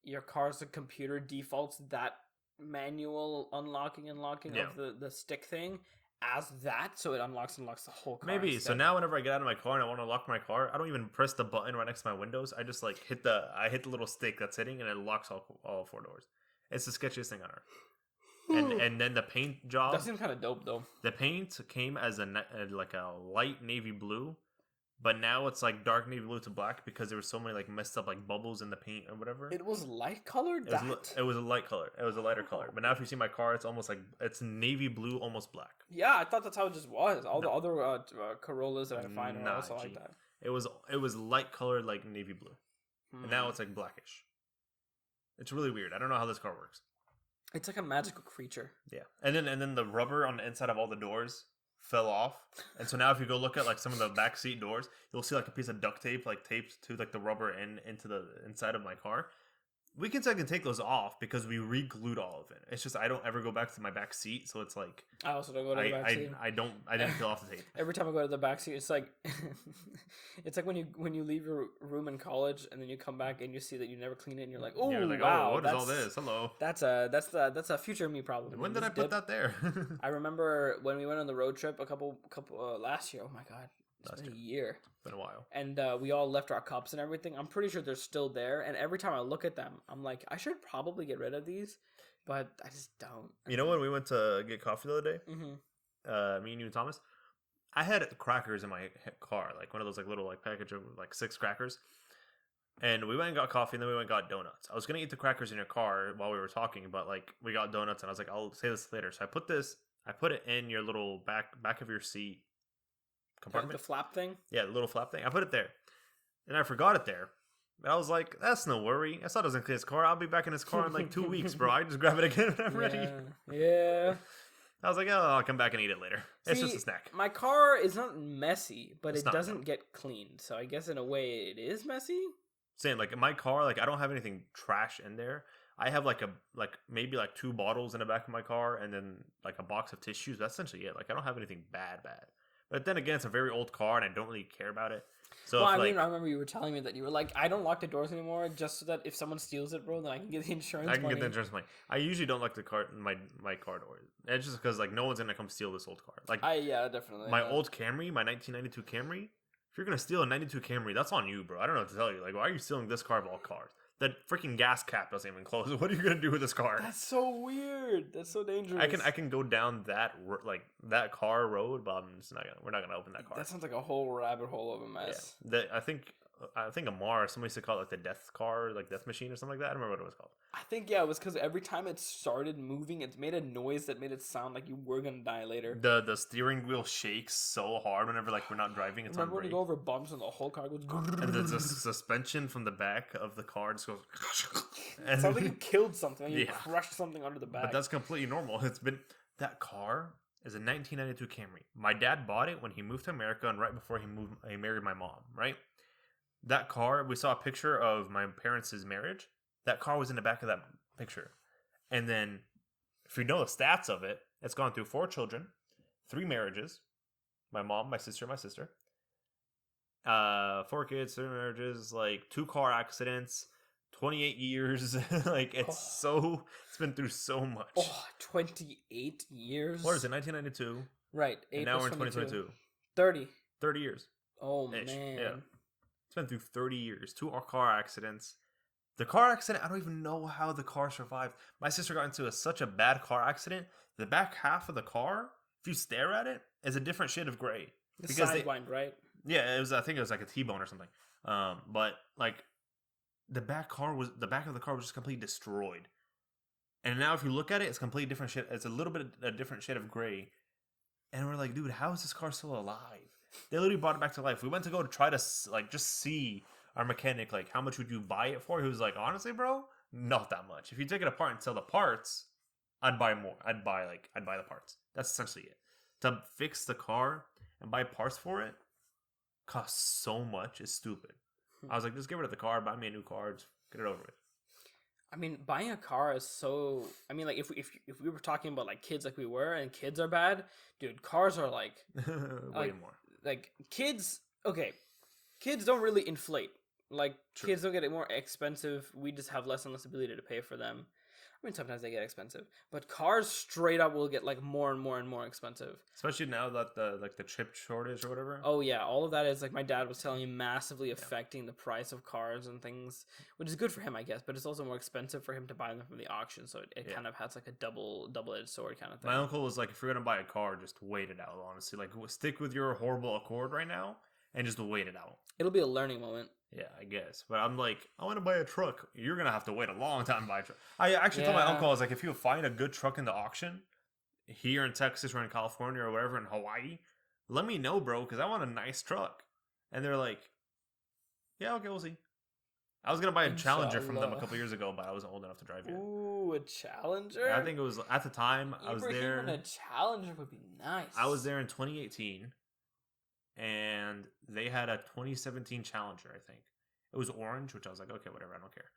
your car's computer defaults that manual unlocking and locking of the stick thing as that, so it unlocks and locks the whole car. Maybe. Instead. So now whenever I get out of my car and I want to lock my car, I don't even press the button right next to my windows. I just like hit the little stick that's hitting, and it locks all four doors. It's the sketchiest thing on earth. And then the paint job. That seems kind of dope though. The paint came as like a light navy blue, but now it's like dark navy blue to black because there were so many like messed up like bubbles in the paint or whatever. It was light colored. It was a light color. It was a lighter color. But now if you see my car, it's almost like it's navy blue, almost black. Yeah, I thought that's how it just was. All the other Corollas that I find are also like that. It was light colored like navy blue, and now it's like blackish. It's really weird. I don't know how this car works. It's like a magical creature. Yeah, and then the rubber on the inside of all the doors fell off, and so now if you go look at like some of the back seat doors, you'll see like a piece of duct tape like taped to like the rubber into the inside of my car. We can take those off because we re-glued all of it. It's just I don't ever go back to my back seat, so it's like I also don't go to the back seat. I didn't peel off the tape. Every time I go to the back seat, it's like it's like when you leave your room in college and then you come back and you see that you never cleaned it and you're like, oh like, wow, what is all this? Hello. That's a future me problem. When did I put that there? I remember when we went on the road trip a couple last year. Oh my god. It's been a year. It's been a while. And we all left our cups and everything. I'm pretty sure they're still there. And every time I look at them, I'm like, I should probably get rid of these, but I just don't. You know when we went to get coffee the other day? Mm-hmm. Me and you and Thomas? I had crackers in my car, like one of those like little like package of like 6 crackers. And we went and got coffee, and then we went and got donuts. I was going to eat the crackers in your car while we were talking, but like we got donuts, and I was like, I'll say this later. So I put it in your little back of your seat compartment. The flap thing? Yeah, the little flap thing. I put it there. And I forgot it there. And I was like, that's no worry. I saw it doesn't clean his car. I'll be back in his car in like 2 weeks, bro. I just grab it again when I'm ready. Yeah. I was like, oh, I'll come back and eat it later. It's just a snack. My car is not messy, but it doesn't no. get cleaned. So I guess in a way it is messy. Same, like in my car, like I don't have anything trash in there. I have maybe 2 bottles in the back of my car and then like a box of tissues. That's essentially it. Like I don't have anything bad. But then again, it's a very old car, and I don't really care about it. So well, I remember you were telling me that you were like, I don't lock the doors anymore, just so that if someone steals it, bro, then I can get the insurance money. Get the insurance money. I usually don't lock my car door. It's just because like no one's gonna come steal this old car. Like yeah, definitely. My old Camry, my 1992 Camry. If you're gonna steal a 92 Camry, that's on you, bro. I don't know what to tell you. Like, why are you stealing this car of all cars? The freaking gas cap doesn't even close. What are you gonna do with this car? That's so weird. That's so dangerous. I can go down that car road, but we're not gonna open that car. That sounds like a whole rabbit hole of a mess. Yeah. I think Amar, somebody used to call it like the death car, like death machine or something like that. I don't remember what it was called. I think it was because every time it started moving, it made a noise that made it sound like you were gonna die later. The steering wheel shakes so hard whenever like we're not driving. It's remember when you go over bumps and the whole car goes. And the suspension from the back of the car just goes. It sounds like you killed something. You crushed something under the back. But that's completely normal. That car is a 1992 Camry. My dad bought it when he moved to America and right before he married my mom. Right. That car, we saw a picture of my parents' marriage. That car was in the back of that picture. And then if you know the stats of it, it's gone through 4 children, 3 marriages, my mom, my sister, 4 kids, 3 marriages, like 2 car accidents, 28 years. Like it's been through so much. 28 years. What is it? 1992. Right. 8 And now we're in 22. 2022. 30. 30 years. Oh Ish. man. Yeah. It's been through 30 years. 2 car accidents. The car accident, I don't even know how the car survived. My sister got into such a bad car accident. The back half of the car, if you stare at it, is a different shade of gray. The sidewind, right? Yeah, it was. I think it was like a T-bone or something. But like the back of the car was just completely destroyed. And now if you look at it, it's completely different shade. It's a little bit a different shade of gray. And we're like, dude, how is this car still alive? They literally brought it back to life. We went to go to try to like just see our mechanic, like, how much would you buy it for? He was like, honestly, bro, not that much. If you take it apart and sell the parts, I'd buy more. I'd buy the parts. That's essentially it. To fix the car and buy parts for it costs so much. It's stupid. I was like, just get rid of the car, buy me a new car, just get it over with. I mean, buying a car is so. I mean, like if we were talking about like kids, like we were, and kids are bad, dude. Cars are like way more. Like kids. Okay, kids don't really inflate. Like True. Kids don't get more expensive. We just have less and less ability to pay for them. I mean, sometimes they get expensive, but cars straight up will get like more and more and more expensive. Especially now that the chip shortage or whatever. Oh yeah, all of that is like my dad was telling me massively affecting the price of cars and things, which is good for him, I guess. But it's also more expensive for him to buy them from the auction, so it kind of has like a double-edged sword kind of thing. My uncle was like, if you're gonna buy a car, just wait it out. Honestly, like stick with your horrible Accord right now and just wait it out. It'll be a learning moment. Yeah, I guess. But I'm like, I want to buy a truck. You're going to have to wait a long time to buy a truck. I actually told my uncle, I was like, if you find a good truck in the auction here in Texas or in California or wherever, in Hawaii, let me know, bro, because I want a nice truck. And they're like, yeah, okay, we'll see. I was going to buy a Challenger from them a couple years ago, but I wasn't old enough to drive yet. Ooh, a Challenger? I think it was, at the time, I was there. Even a Challenger would be nice. I was there in 2018. And they had a 2017 Challenger, I think. It was orange, which I was like, okay, whatever, I don't care.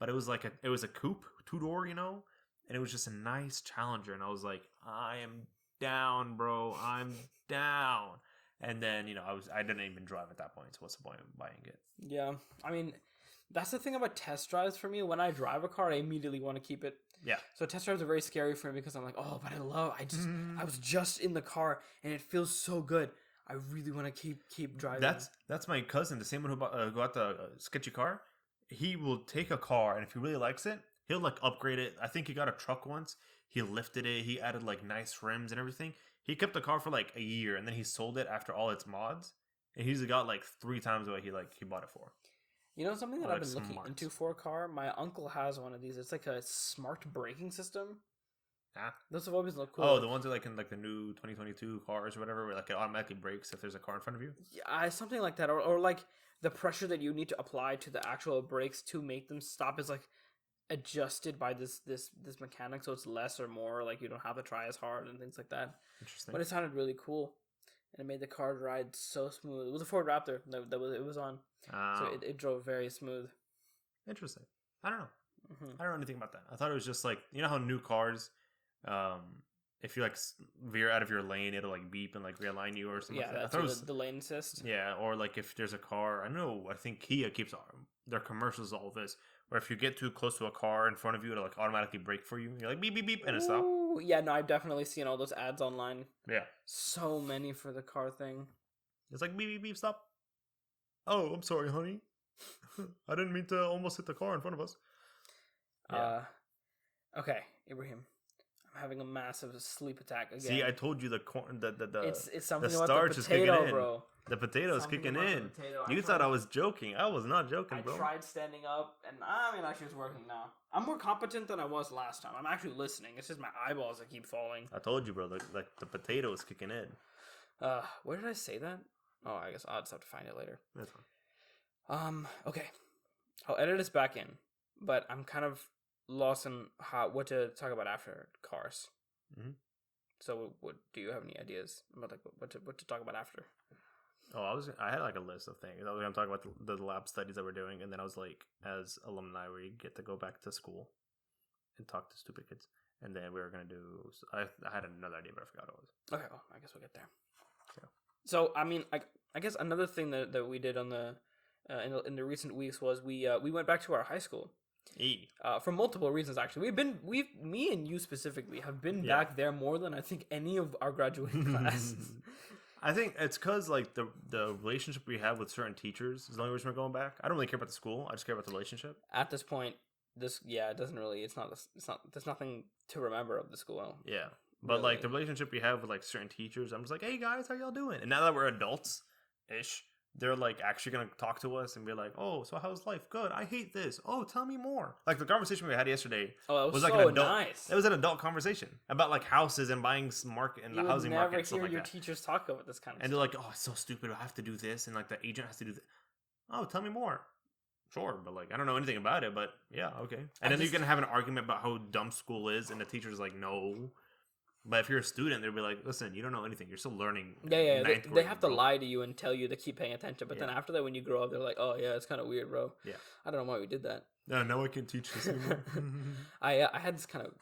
But it was like it was a coupe, 2-door, and it was just a nice Challenger. And I was like, I am down, bro. I'm down. And then, I didn't even drive at that point, so what's the point of buying it? Yeah, I mean, that's the thing about test drives for me. When I drive a car, I immediately want to keep it. Yeah. So test drives are very scary for me because I'm like, oh, but I was just in the car and it feels so good. I really want to keep driving. That's my cousin, the same one who got the sketchy car. He will take a car, and if he really likes it, he'll like upgrade it. I think he got a truck once. He lifted it. He added like nice rims and everything. He kept the car for like a year, and then he sold it after all its mods. And he's got like 3 times what he bought it for. You know something that I've been looking into for a car? My uncle has one of these. It's like a smart braking system. Ah. Those have always looked cool. Oh, the ones that like in like the new 2022 cars or whatever, where like it automatically brakes if there's a car in front of you. Yeah, something like that, or like the pressure that you need to apply to the actual brakes to make them stop is like adjusted by this mechanic, so it's less or more. Like you don't have to try as hard and things like that. Interesting. But it sounded really cool, and it made the car ride so smooth. It was a Ford Raptor it was on, so it drove very smooth. Interesting. I don't know. Mm-hmm. I don't know anything about that. I thought it was just like, how new cars. If you like veer out of your lane, it'll like beep and like realign you or something. Yeah, like that. That's the lane assist. Yeah, or like if there's a car, I think Kia keeps their commercials all this, where if you get too close to a car in front of you, it'll like automatically brake for you. You're like beep beep beep, and it stops. Yeah, no, I've definitely seen all those ads online. Yeah, so many for the car thing. It's like beep beep beep, stop. Oh, I'm sorry, honey. I didn't mean to almost hit the car in front of us. Yeah. Okay, Ibrahim. I'm having a massive sleep attack again. See, I told you the corn, the it's something the about starch the potato, is kicking in. bro. The potato is kicking in. You I thought I was joking. I was not joking, bro. I tried standing up, and actually it's working now. I'm more competent than I was last time. I'm actually listening. It's just my eyeballs that keep falling. I told you, bro. The potato is kicking in. Where did I say that? Oh, I guess I'll just have to find it later. That's fine. Okay. I'll edit this back in, but I'm kind of lost in what to talk about after cars. Mm-hmm. So, what do you have any ideas about like what to talk about after? Oh, I had like a list of things. I was going to talk about the lab studies that we're doing, and then I was like, as alumni, we get to go back to school and talk to stupid kids. and then we were gonna do. I had another idea, but I forgot what it was. Okay, well, I guess we'll get there. Yeah. So I mean, I guess another thing that we did on the in the recent weeks was we went back to our high school. For multiple reasons, actually. Me and you specifically have been back there more than I think any of our graduating classes. I think it's because like the relationship we have with certain teachers is the only reason we're going back. I don't really care about the school. I just care about the relationship. At this point, it doesn't really. It's not. There's nothing to remember of the school. Yeah, but really. like the relationship we have with like certain teachers, I'm just like, hey guys, how y'all doing? And now that we're adults ish, they're like actually gonna talk to us and be like, oh, so how's life? Good. I hate this. Oh, tell me more. Like the conversation we had yesterday. Oh, it was like so an adult. nice. It was an adult conversation about like houses and buying market and the housing market. And stuff You like never hear your that. teachers talk about this kind of And stuff. they're like, oh, it's so stupid. I have to do this, and like the agent has to do that. Oh, tell me more. Sure, but like I don't know anything about it, but yeah, okay. And then you can have an argument about how dumb school is, and the teacher's like, no. But if you're a student, they'll be like, listen, you don't know anything. You're still learning. Yeah. They have to lie to you and tell you to keep paying attention. But then after that, when you grow up, they're like, oh yeah, it's kind of weird, bro. Yeah. I don't know why we did that. No, no one can teach this anymore. I had this kind of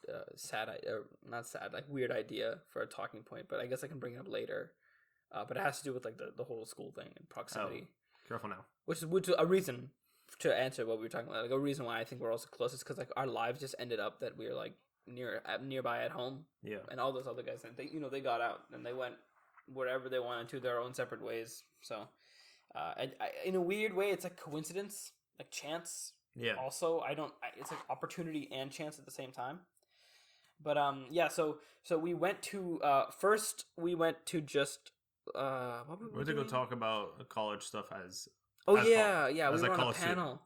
not sad, like weird idea for a talking point, but I guess I can bring it up later. But it has to do with like the whole school thing and proximity. Oh, careful now. Which is a reason to answer what we were talking about. Like a reason why I think we're also close is because like our lives just ended up that we were like nearby at home. Yeah. And all those other guys, they got out and they went wherever they wanted to, their own separate ways. So, in a weird way, it's like coincidence, like chance. Yeah. Also, it's like opportunity and chance at the same time. But yeah. So we went to first we went to just what were we went to go doing? talk about college stuff as. Oh as yeah, college, yeah. We as were a on a college panel. student.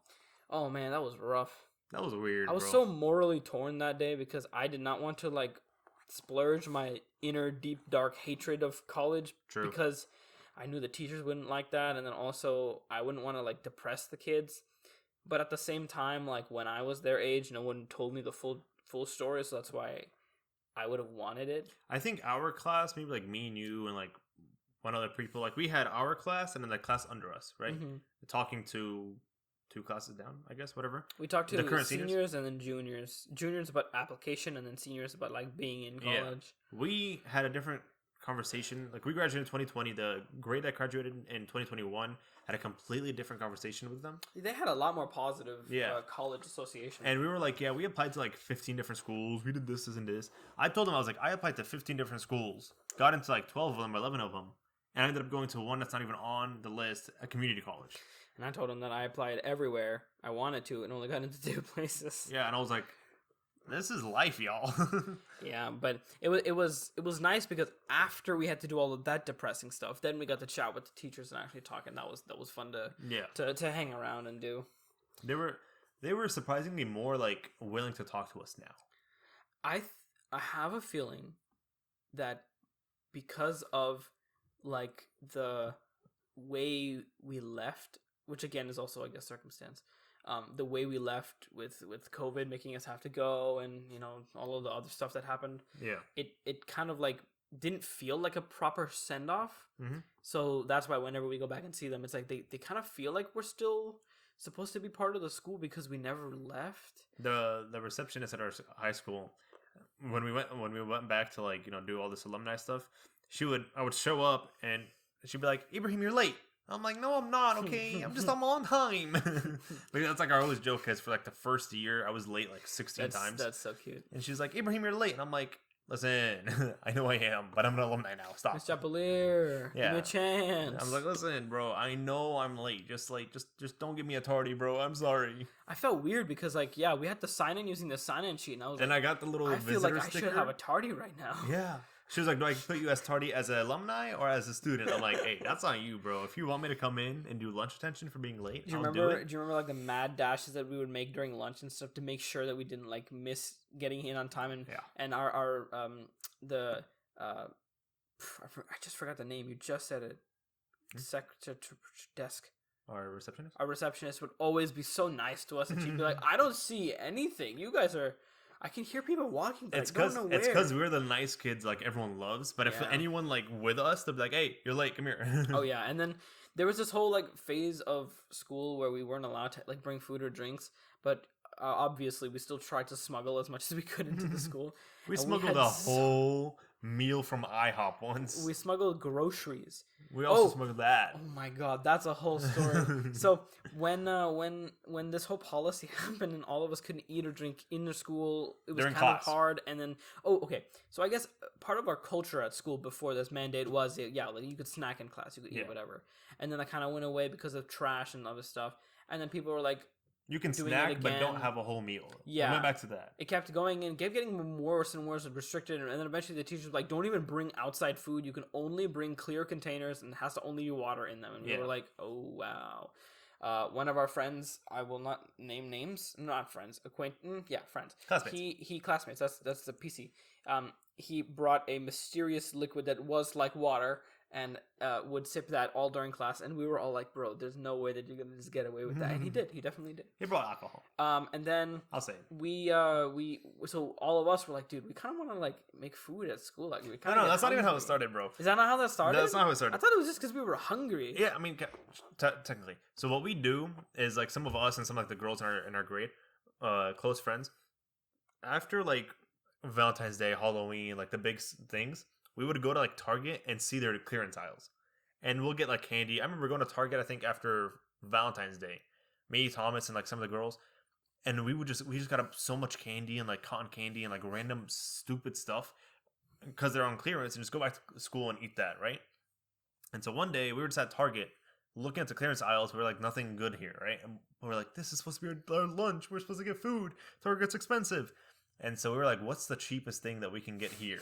Oh man, that was rough. That was weird. I was bro. so morally torn that day because I did not want to like splurge my inner deep dark hatred of college. True. Because I knew the teachers wouldn't like that, and then also I wouldn't want to like depress the kids. But at the same time, like when I was their age, no one told me the full story, so that's why I would have wanted it. I think our class, maybe like me and you and like one other people, like we had our class and then the class under us, right? Mm-hmm. Talking to 2 classes down, I guess, whatever. We talked to The current seniors and then juniors. Juniors about application, and then seniors about like being in college. Yeah. We had a different conversation. Like we graduated in 2020. The grade that graduated in 2021 had a completely different conversation with them. They had a lot more positive college association. And we were like, yeah, we applied to like 15 different schools. We did this and this. I told them, I was like, I applied to 15 different schools. Got into like 12 of them or 11 of them. And I ended up going to one that's not even on the list, a community college. And I told him that I applied everywhere I wanted to and only got into 2 places. Yeah, and I was like, this is life, y'all. Yeah, but it was nice because after we had to do all of that depressing stuff, then we got to chat with the teachers and actually talk, and that was fun to hang around and do. They were surprisingly more like willing to talk to us now. I have a feeling that because of like the way we left, which again is also I guess circumstance, the way we left with COVID making us have to go, and all of the other stuff that happened. Yeah, it kind of like didn't feel like a proper send off. Mm-hmm. So that's why whenever we go back and see them, it's like they kind of feel like we're still supposed to be part of the school because we never left. The receptionist at our high school, when we went back to like do all this alumni stuff, I would show up and she'd be like, Ibrahim, you're late. I'm like, no, I'm not. Okay, I'm just on time. Like that's like our always joke is for like the first year I was late like 16 times. That's so cute. And she's like, Ibrahim, you're late. And I'm like, listen, I know I am, but I'm an alumni now. Stop. Mr. Chapelier, give me a chance. I'm like, listen, bro, I know I'm late. Just don't give me a tardy, bro. I'm sorry. I felt weird because like, yeah, we had to sign in using the sign-in sheet, and I was I got the little I visitor feel like I sticker. should have a tardy right now. Yeah. She was like, do I put you as tardy as an alumni or as a student? I'm like, hey, that's on you, bro. If you want me to come in and do lunch attention for being late, Do you remember like the mad dashes that we would make during lunch and stuff to make sure that we didn't like miss getting in on time, and our I just forgot the name. You just said it. Secretary desk. Our receptionist? Our receptionist would always be so nice to us, and she'd be like, I don't see anything. You guys are... I can hear people walking, but I don't know where. It's because we're the nice kids like everyone loves, but if anyone like with us, they'll be like, hey, you're late, come here. Oh yeah, and then there was this whole like phase of school where we weren't allowed to like bring food or drinks, but obviously we still tried to smuggle as much as we could into the school. We And smuggled had a whole meal from IHOP once. We smuggled groceries. We also smuggled that. Oh my god, that's a whole story. So when this whole policy happened and all of us couldn't eat or drink in the school, it was During kind of class. hard. And then so I guess part of our culture at school before this mandate was like you could snack in class, you could eat whatever. And then that kind of went away because of trash and other stuff. And then people were like, You can doing snack, it but don't again. have a whole meal. Yeah. We went back to that. it kept going and kept getting worse and worse and restricted. And then eventually the teachers were like, don't even bring outside food. You can only bring clear containers and it has to only be water in them. And we were like, oh, wow. One of our friends, I will not name names, not friends, friends. Classmates. Classmates. That's the PC. He brought a mysterious liquid that was like water and would sip that all during class, and we were all like, "Bro, there's no way that you're gonna just get away with that." And he did. He definitely did. He brought alcohol. And then I'll say it. So all of us were like, "Dude, we kind of want to like make food at school." Like, we No, that's not even how it started, bro. Is that not how that started? No, that's not how it started. I thought it was just because we were hungry. Yeah, I mean, technically. So what we do is like some of us and some like the girls in our grade, close friends, after like Valentine's Day, Halloween, like the big things, we would go to like Target and see their clearance aisles, and we'll get like candy. I remember going to Target, I think after Valentine's Day, me, Thomas, and like some of the girls, and we just got up so much candy and like cotton candy and like random stupid stuff because they're on clearance, and just go back to school and eat that, right? And so one day we were just at Target looking at the clearance aisles. We were like, nothing good here, right? And we were like, this is supposed to be our lunch. We're supposed to get food. Target's expensive. And so we were like, what's the cheapest thing that we can get here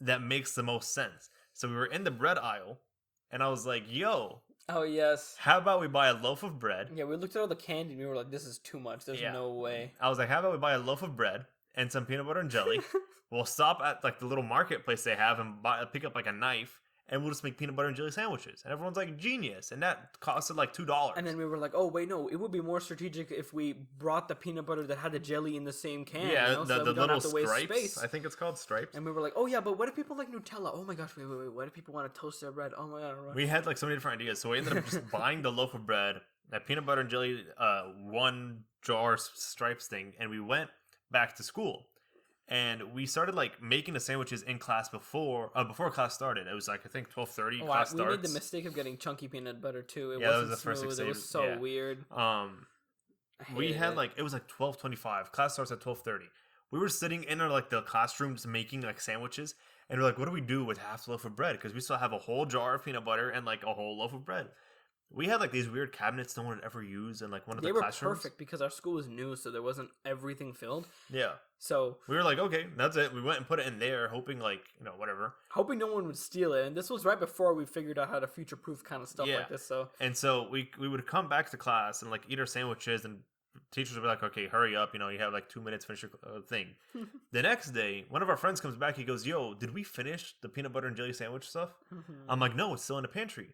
that makes the most sense? So we were in the bread aisle, and I was like, yo. Oh, yes. How about we buy a loaf of bread? Yeah, we looked at all the candy, and we were like, this is too much. There's no way. I was like, how about we buy a loaf of bread and some peanut butter and jelly? We'll stop at like the little marketplace they have and pick up like a knife, and we'll just make peanut butter and jelly sandwiches. And everyone's like, genius. And that costed like $2. And then we were like, oh, wait, no. It would be more strategic if we brought the peanut butter that had the jelly in the same can. Yeah, so the that we don't little have to waste stripes. space. I think it's called stripes. And we were like, oh, yeah, but what if people like Nutella? Oh, my gosh, wait. What if people want to toast their bread? Oh, my God. We had like so many different ideas. So we ended up just buying the loaf of bread, that peanut butter and jelly, one jar stripes thing, and we went back to school. And we started like making the sandwiches in class before class started. It was like I think 12:30 class starts. We made the mistake of getting chunky peanut butter too. It that wasn't was the first smooth. It was so weird. We had like it was like 12:25. Class starts at 12:30. We were sitting in our like the classrooms making like sandwiches, and we're like, what do we do with half the loaf of bread? Because we still have a whole jar of peanut butter and like a whole loaf of bread. We had like these weird cabinets no one had ever used in like one of the classrooms. They were perfect because our school was new, so there wasn't everything filled. Yeah. So we were like, okay, that's it. We went and put it in there, hoping like, whatever. Hoping no one would steal it. And this was right before we figured out how to future-proof kind of stuff like this. And so we would come back to class and like eat our sandwiches, and teachers would be like, okay, hurry up. You have like 2 minutes to finish your thing. The next day, one of our friends comes back. He goes, yo, did we finish the peanut butter and jelly sandwich stuff? I'm like, no, it's still in the pantry.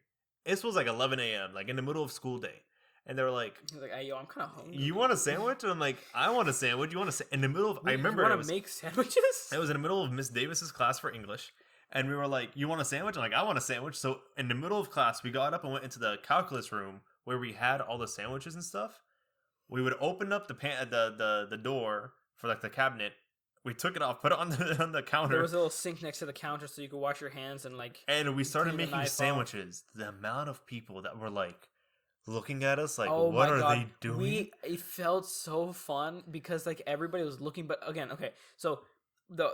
This was like 11 a.m., like in the middle of school day. And they were like, he's like, hey, yo, I'm kind of hungry. You want a sandwich? And I'm like, I want a sandwich. You want in the middle of, I remember you want to make sandwiches? It was in the middle of Miss Davis's class for English. And we were like, you want a sandwich? I'm like, I want a sandwich. So in the middle of class, we got up and went into the calculus room where we had all the sandwiches and stuff. We would open up the door for like the cabinet. We took it off, put it on the counter. There was a little sink next to the counter so you could wash your hands and like. And we started making sandwiches. Off. The amount of people that were like looking at us like, what are they doing? It felt so fun because like everybody was looking. But again, okay, so the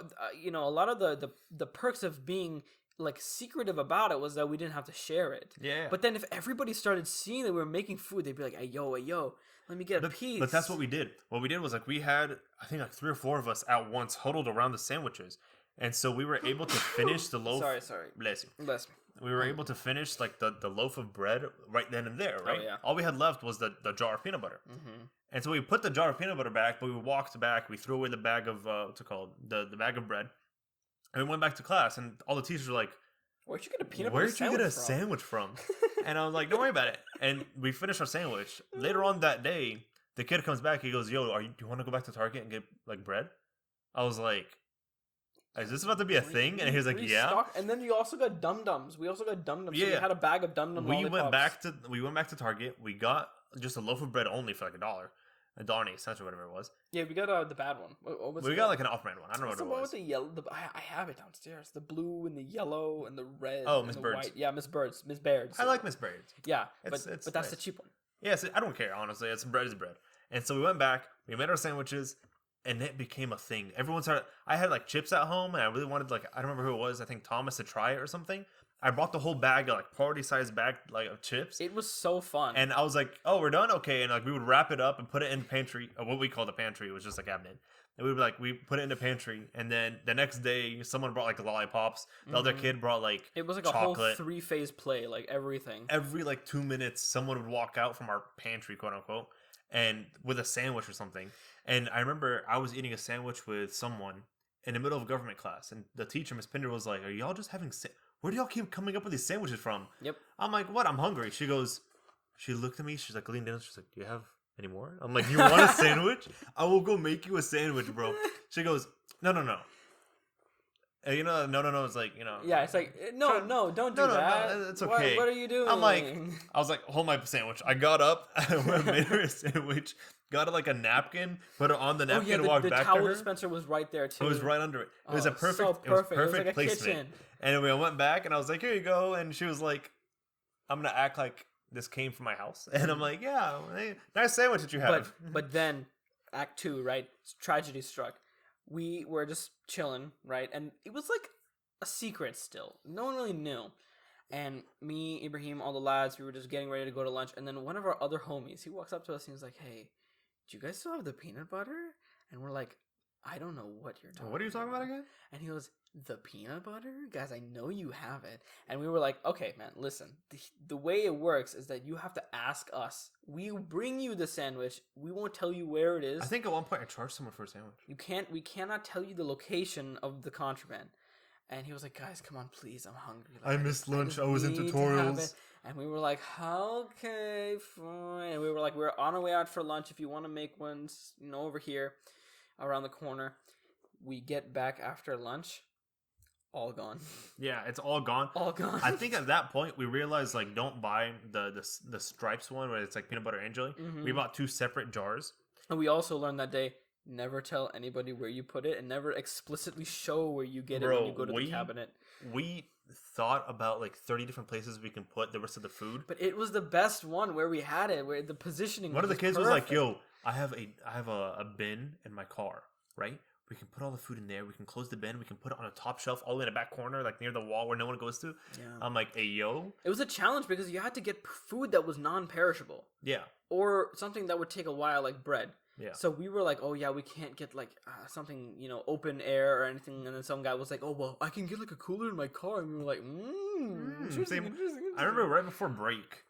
a lot of the perks of being like secretive about it was that we didn't have to share it. Yeah. But then if everybody started seeing that we were making food, they'd be like, hey yo, let me get a piece. But that's what we did. What we did was like we had, I think like 3 or 4 of us at once huddled around the sandwiches. And so we were able to finish the loaf. Sorry. Bless you. Bless me. We were able to finish like the loaf of bread right then and there, right? Oh, yeah. All we had left was the jar of peanut butter. Mm-hmm. And so we put the jar of peanut butter back, but we walked back. We threw away the bag of, what's it called? The bag of bread. And we went back to class, and all the teachers were like, Where'd you get a peanut butter sandwich from? Where'd you get a sandwich from? And I was like, don't worry about it. And we finished our sandwich. Later on that day, the kid comes back. He goes, yo, do you want to go back to Target and get like bread? I was like, is this about to be a thing? And he was like, yeah. And then you also got Dum Dums. We also got Dum Dums. Yeah. So we had a bag of Dum Dum lollipops. We went back to Target. We got just a loaf of bread only for like $1. $1.08 or whatever it was. Yeah, we got the bad one. What was We it? got like an off-brand one. I don't know What's what the it one was. with the yellow? I have it downstairs. The blue and the yellow and the red. Oh, and Miss the Bird's. White. Yeah, Miss Bird's. Miss Baird's. I like Miss Bird's. Yeah, It's but that's nice. the cheap one. Yes, I don't care, honestly. It's bread is bread. And so we went back, we made our sandwiches, and it became a thing. Everyone started. I had like chips at home, and I really wanted I don't remember who it was. I think Thomas to try it or something. I brought the whole bag, like party-sized bag, like of chips. It was so fun. And I was like, "Oh, we're done, okay." And like we would wrap it up and put it in the pantry, or what we call the pantry. It was just a cabinet. And we put it in the pantry, and then the next day someone brought like lollipops. The other kid brought like it was like chocolate. a whole 3-phase play, like everything. Every like 2 minutes, someone would walk out from our pantry, quote unquote, and with a sandwich or something. And I remember I was eating a sandwich with someone in the middle of a government class, and the teacher, Miss Pinder, was like, "Are y'all just having? Where do y'all keep coming up with these sandwiches from?" Yep. I'm like, "What? I'm hungry." She goes, she looked at me. She's like, leaned in. She's like, "Do you have any more?" I'm like, "You want a sandwich? I will go make you a sandwich, bro." She goes, "No. And no. It's like, Yeah, it's like no, don't do that. No, it's okay. What are you doing? I'm like, I was like, hold my sandwich. I got up, I made her a sandwich, got like a napkin, put it on the napkin, and walked the back to towel her. dispenser was right there too. It was right under it. It was Oh, a perfect, so it was perfect. It was perfect like a placement. kitchen. And we went back, and I was like, "Here you go." And she was like, "I'm gonna act like this came from my house." And I'm like, "Yeah, hey, nice sandwich that you have." But then, Act 2, right? Tragedy struck. We were just chilling, right? And it was like a secret still. No one really knew. And me, Ibrahim, all the lads, we were just getting ready to go to lunch. And then one of our other homies, he walks up to us and he's like, "Hey, do you guys still have the peanut butter?" And we're like, "I don't know what you're talking about." What are you talking about again? And he goes, "The peanut butter? Guys, I know you have it." And we were like, "Okay, man, listen. The way it works is that you have to ask us. We bring you the sandwich. We won't tell you where it is. I think at one point I charged someone for a sandwich. We cannot tell you the location of the contraband." And he was like, "Guys, come on, please. I'm hungry. I missed lunch. I was in tutorials." And we were like, "Okay, fine." And we were like, "We're on our way out for lunch. If you want to make ones, over here, around the corner." We get back after lunch, all gone. Yeah, it's all gone. All gone. I think at that point we realized like don't buy the stripes one where it's like peanut butter and jelly. Mhm. We bought 2 separate jars. And we also learned that day, never tell anybody where you put it and never explicitly show where you get it when you go to the cabinet. We thought about like 30 different places we can put the rest of the food. But it was the best one where we had it, where the positioning One of the was kids perfect. was like, "Yo, I have a bin in my car, right? We can put all the food in there. We can close the bin. We can put it on a top shelf all the way in the back corner, like near the wall where no one goes to." Yeah. I'm like, "Hey, yo." It was a challenge because you had to get food that was non-perishable Yeah. or something that would take a while, like bread. Yeah. So we were like, "Oh yeah, we can't get like something, open air or anything." And then some guy was like, "Oh well, I can get like a cooler in my car." And we were like, interesting. I remember right before break,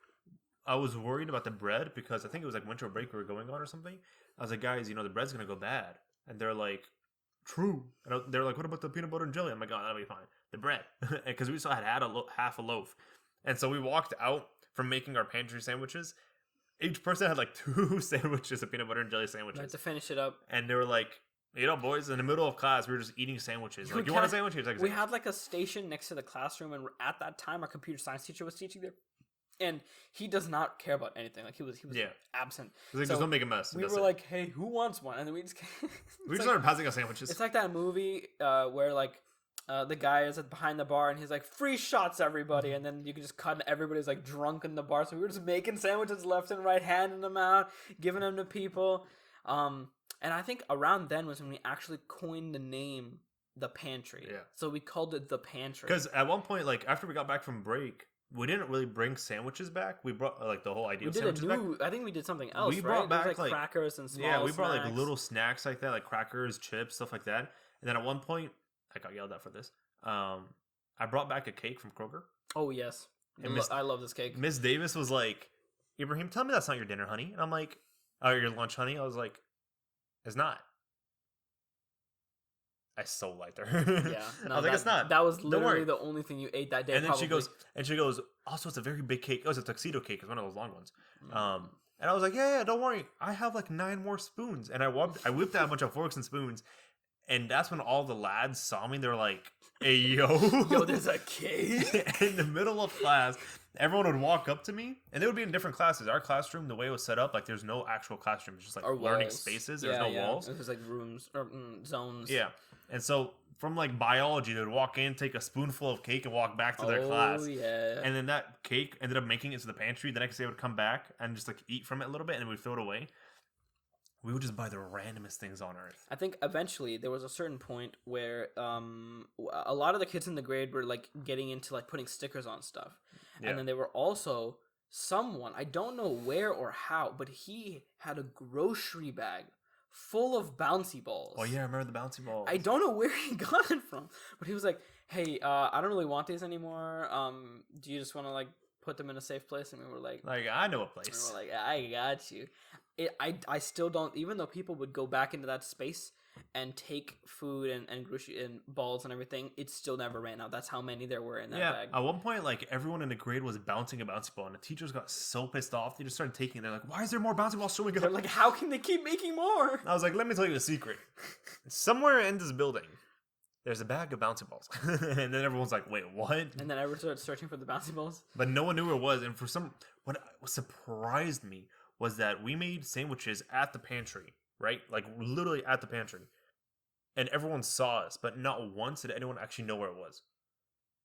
I was worried about the bread because I think it was like winter break we were going on or something. I was like, "Guys, the bread's gonna go bad," and they're like, "True." And they're like, "What about the peanut butter and jelly?" I'm like, "Oh, that'll be fine." The bread, because we still had half a loaf, and so we walked out from making our pantry sandwiches. Each person had like 2 sandwiches of peanut butter and jelly We had sandwiches, to finish it up. and they were like, boys, in the middle of class, we were just eating sandwiches. Like, "You want a sandwich?" Here's like a We sandwich. had like a station next to the classroom, and at that time, our computer science teacher was teaching there, and he does not care about anything. Like he was Yeah. absent. He's like, So "Just don't make a mess." We That's were it. like, "Hey, who wants one?" And then we just we just started passing out sandwiches. it's like that movie where like the guy is behind the bar and he's like, "Free shots, everybody," and then you can just cut and everybody's like drunk in the bar. So we were just making sandwiches left and right, handing them out, giving them to people. And I think around then was when we actually coined the name The Pantry. Yeah. So we called it The Pantry. Because at one point, like after we got back from break, we didn't really bring sandwiches back. We brought like the whole idea we of did sandwiches back. I think we did something else. We right? brought There was, back, like- crackers and small Yeah, we brought like snacks. little snacks like that, like crackers, chips, stuff like that. And then at one point, I got yelled at for this. I brought back a cake from Kroger. Oh yes, And Miss- I love this cake. Miss Davis was like, "Ibrahim, tell me that's not your dinner, honey." And I'm like, "Oh, your lunch, honey." I was like, "It's not." I so liked her. Yeah, I was like, "It's not." That was Don't literally worry. the only thing you ate that day. And then probably. she goes, "Also, it's a very big cake. Oh, it's a tuxedo cake. It's one of those long ones." Mm. And I was like, yeah, don't worry. I have like 9 more spoons. And I whipped out a bunch of forks and spoons. And that's when all the lads saw me. They were like, Hey, yo. Yo, there's a cake. In the middle of class, everyone would walk up to me, and they would be in different classes. Our classroom, the way it was set up, like there's no actual classroom. It's just like Or learning walls. spaces. There's no walls. There's like rooms or zones. Yeah. And so from like biology, they would walk in, take a spoonful of cake, and walk back to their class. Oh, yeah. And then that cake ended up making it to the pantry. The next day, I would come back and just like eat from it a little bit, and then we'd throw it away. We would just buy the randomest things on earth. I think eventually there was a certain point where a lot of the kids in the grade were like getting into like putting stickers on stuff. Yeah. And then there were also someone, I don't know where or how, but he had a grocery bag full of bouncy balls. Oh yeah, I remember the bouncy balls. I don't know where he got it from, but he was like, "Hey, I don't really want these anymore. Do you just want to like put them in a safe place?" And we were like, I know a place. we were like, "I got you." I still don't, even though people would go back into that space and take food and grocery and balls and everything, it still never ran out. That's how many there were in that bag. At one point, like everyone in the grade was bouncing a bouncy ball, and the teachers got so pissed off. They just started taking it. They're like, "Why is there more bouncy balls showing They're up?" like, "How can they keep making more?" I was like, "Let me tell you a secret. Somewhere in this building, there's a bag of bouncy balls." And then everyone's like, "Wait, what?" And then everyone started searching for the bouncy balls. But no one knew where it was. And what surprised me was that we made sandwiches at the pantry, right? Like literally at the pantry. And everyone saw us, but not once did anyone actually know where it was.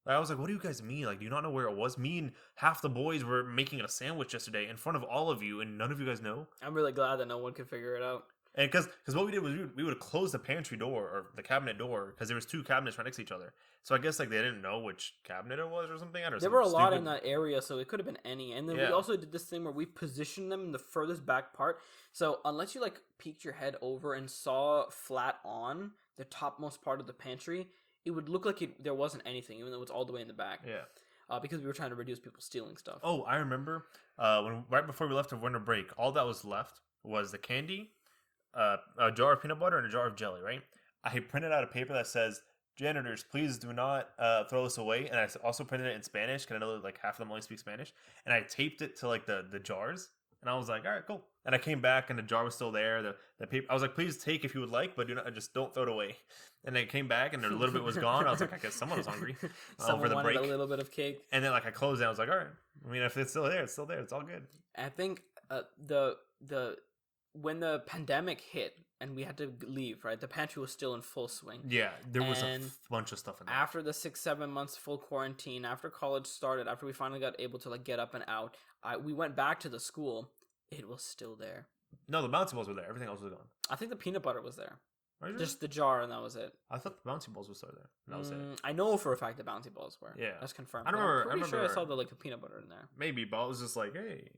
Like, I was like, "What do you guys mean? Like, do you not know where it was?" Me and half the boys were making a sandwich yesterday in front of all of you, and none of you guys know. I'm really glad that no one could figure it out. And because what we did was we would close the pantry door or the cabinet door because there was two cabinets right next to each other. So I guess like they didn't know which cabinet it was or something. I don't know. There were a lot in that area, so it could have been any. And then we Yeah. also did this thing where we positioned them in the furthest back part. So unless you like peeked your head over and saw flat on the topmost part of the pantry, it would look like there wasn't anything, even though it's all the way in the back. Yeah. Because we were trying to reduce people stealing stuff. Oh, I remember when right before we left for winter break, all that was left was the candy, a jar of peanut butter, and a jar of jelly. Right? I printed out a paper that says, "Janitors, please do not throw this away." And I also printed it in Spanish because I know like half of them only speak Spanish. And I taped it to like the jars. And I was like, "All right, cool." And I came back and the jar was still there. The paper. I was like, "Please take if you would like, but don't throw it away." And I came back and a little bit was gone. I was like, "I guess someone was hungry Someone over the wanted break." a little bit of cake. And then like I closed it. I was like, "All right. I mean, if it's still there, it's still there. It's all good." I think when the pandemic hit and we had to leave, right? The pantry was still in full swing. Yeah, there was And bunch of stuff in there. After the 6-7 months full quarantine, after college started, after we finally got able to like get up and out, we went back to the school. It was still there. No, the bouncy balls were there. Everything else was gone. I think the peanut butter was there. Are you sure? Just the jar, and that was it. I thought the bouncy balls were still there. And that was it. I know for a fact the bouncy balls were. Yeah. That's confirmed. I But remember- I'm pretty I sure I remember- saw the peanut butter in there. Maybe, but I was just like, "Hey,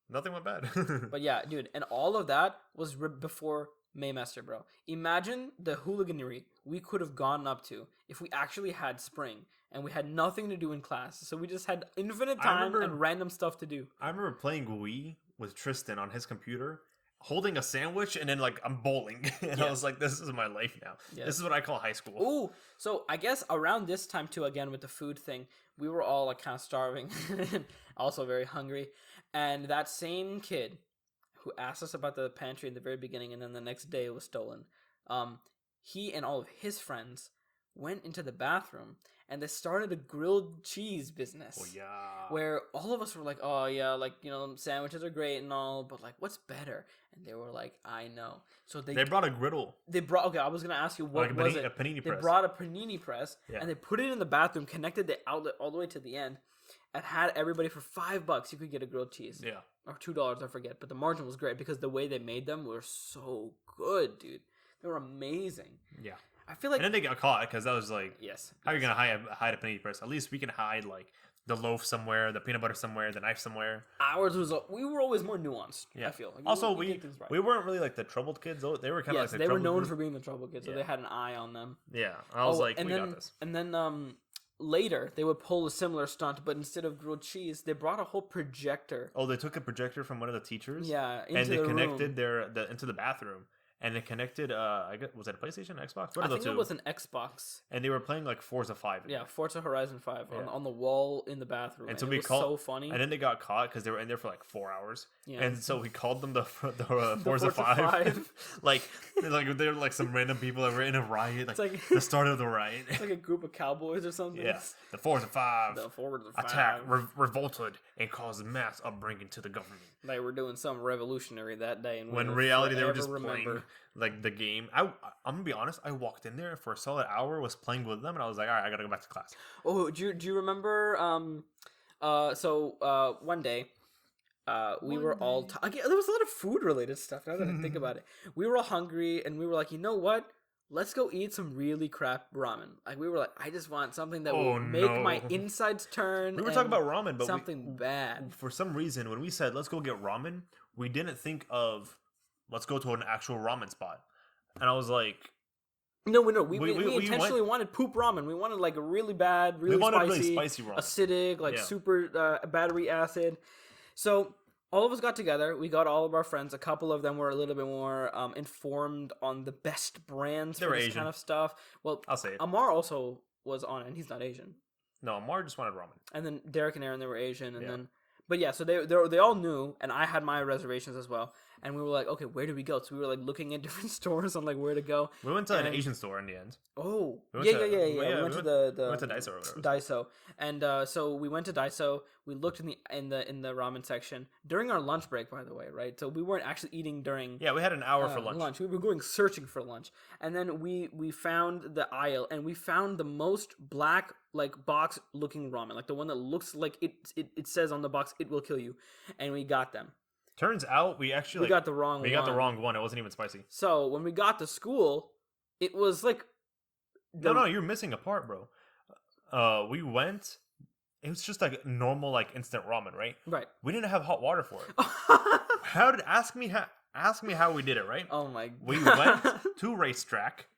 nothing went bad." But yeah, dude, and all of that was before Maymester, bro. Imagine the hooliganery we could have gone up to if we actually had spring and we had nothing to do in class. So we just had infinite I time remember- and random stuff to do. I remember playing Wii with Tristan on his computer, holding a sandwich, and then like I'm bowling, and I was like, "This is my life now. Yes. This is what I call high school." Ooh, so I guess around this time too, again with the food thing, we were all like kind of starving, also very hungry, and that same kid who asked us about the pantry in the very beginning, and then the next day it was stolen. He and all of his friends went into the bathroom and they started a grilled cheese business. Oh yeah. Where all of us were like, "Oh yeah, like sandwiches are great and all, but like, what's better?" And they were like, "I know." So they They brought a griddle. Okay, I was gonna ask you what Like was a it. panini They press. brought a panini press Yeah. and they put it in the bathroom, connected the outlet all the way to the end, and had everybody for $5. You could get a grilled cheese, Yeah. or $2, I forget. But the margin was great because the way they made them were so good, dude. They were amazing. Yeah. I feel like And then they got caught because that was like, yes. how are you gonna hide a panini press? At least we can hide like the loaf somewhere, the peanut butter somewhere, the knife somewhere. Ours was we were always more nuanced. Yeah. I feel like Also, we we did things right. weren't really like the troubled kids. Though. They were kind of Yes, like the they were troubled known group. for being the trouble kids, so Yeah. they had an eye on them. Yeah, I was like, and we then, got this. And then later they would pull a similar stunt, but instead of grilled cheese, they brought a whole projector. Oh, they took a projector from one of the teachers. Yeah, into and they the connected room. into the bathroom, and it connected. I guess was it a PlayStation, Xbox? What I are the think two? it was an Xbox. And they were playing like Forza 5. Yeah, Forza Horizon 5 Yeah. on the wall in the bathroom. And so it we was called, so funny. and then they got caught because they were in there for like 4 hours. Yeah. And so we called them the Forza Forza 5. 5. like they're like some random people that were in a riot, like, like- the start of the riot. It's like a group of cowboys or something. Yeah, the Forza 5 The Forza 5. attack, revolted, and caused mass upbringing to the government. They were doing something revolutionary that day, and When in we'll reality they were forever just playing like the game. I'm gonna be honest. I walked in there for a solid hour, was playing with them, and I was like, all right, I gotta go back to class. Oh, do you remember? One day, we were all again. There was a lot of food related stuff. Now that I think about it, we were all hungry, and we were like, you know what? Let's go eat some really crap ramen. Like we were like, I just want something that will make my insides turn. We were talking about ramen, but something bad. For some reason, when we said let's go get ramen, we didn't think of let's go to an actual ramen spot. And I was like, No. We intentionally wanted poop ramen. We wanted like a really bad, really spicy ramen. Acidic, like super battery acid. So all of us got together. We got all of our friends. A couple of them were a little bit more informed on the best brands for this kind of stuff. Well, I'll say it. Amar also was on it, and he's not Asian. No, Amar just wanted ramen. And then Derek and Aaron, they were Asian, and then. But yeah, so they all knew, and I had my reservations as well. And we were like, okay, where do we go? So we were like looking at different stores on like where to go. We went to an Asian store in the end. Oh, We yeah. We went to the we went to Daiso or whatever. Daiso, and so we went to Daiso. We looked in the ramen section during our lunch break, by the way, right? So we weren't actually eating during. Yeah, we had an hour for lunch. We were going searching for lunch, and then we found the aisle, and we found the most black like box looking ramen, like the one that looks like it says on the box it will kill you, and we got them. Turns out we actually got the wrong one. We got the wrong one. It wasn't even spicy. So when we got to school, it was like No, you're missing a part, bro. We went. It was just like normal, like instant ramen, right? Right. We didn't have hot water for it. Ask me how we did it, right? Oh my god. We went to Racetrack,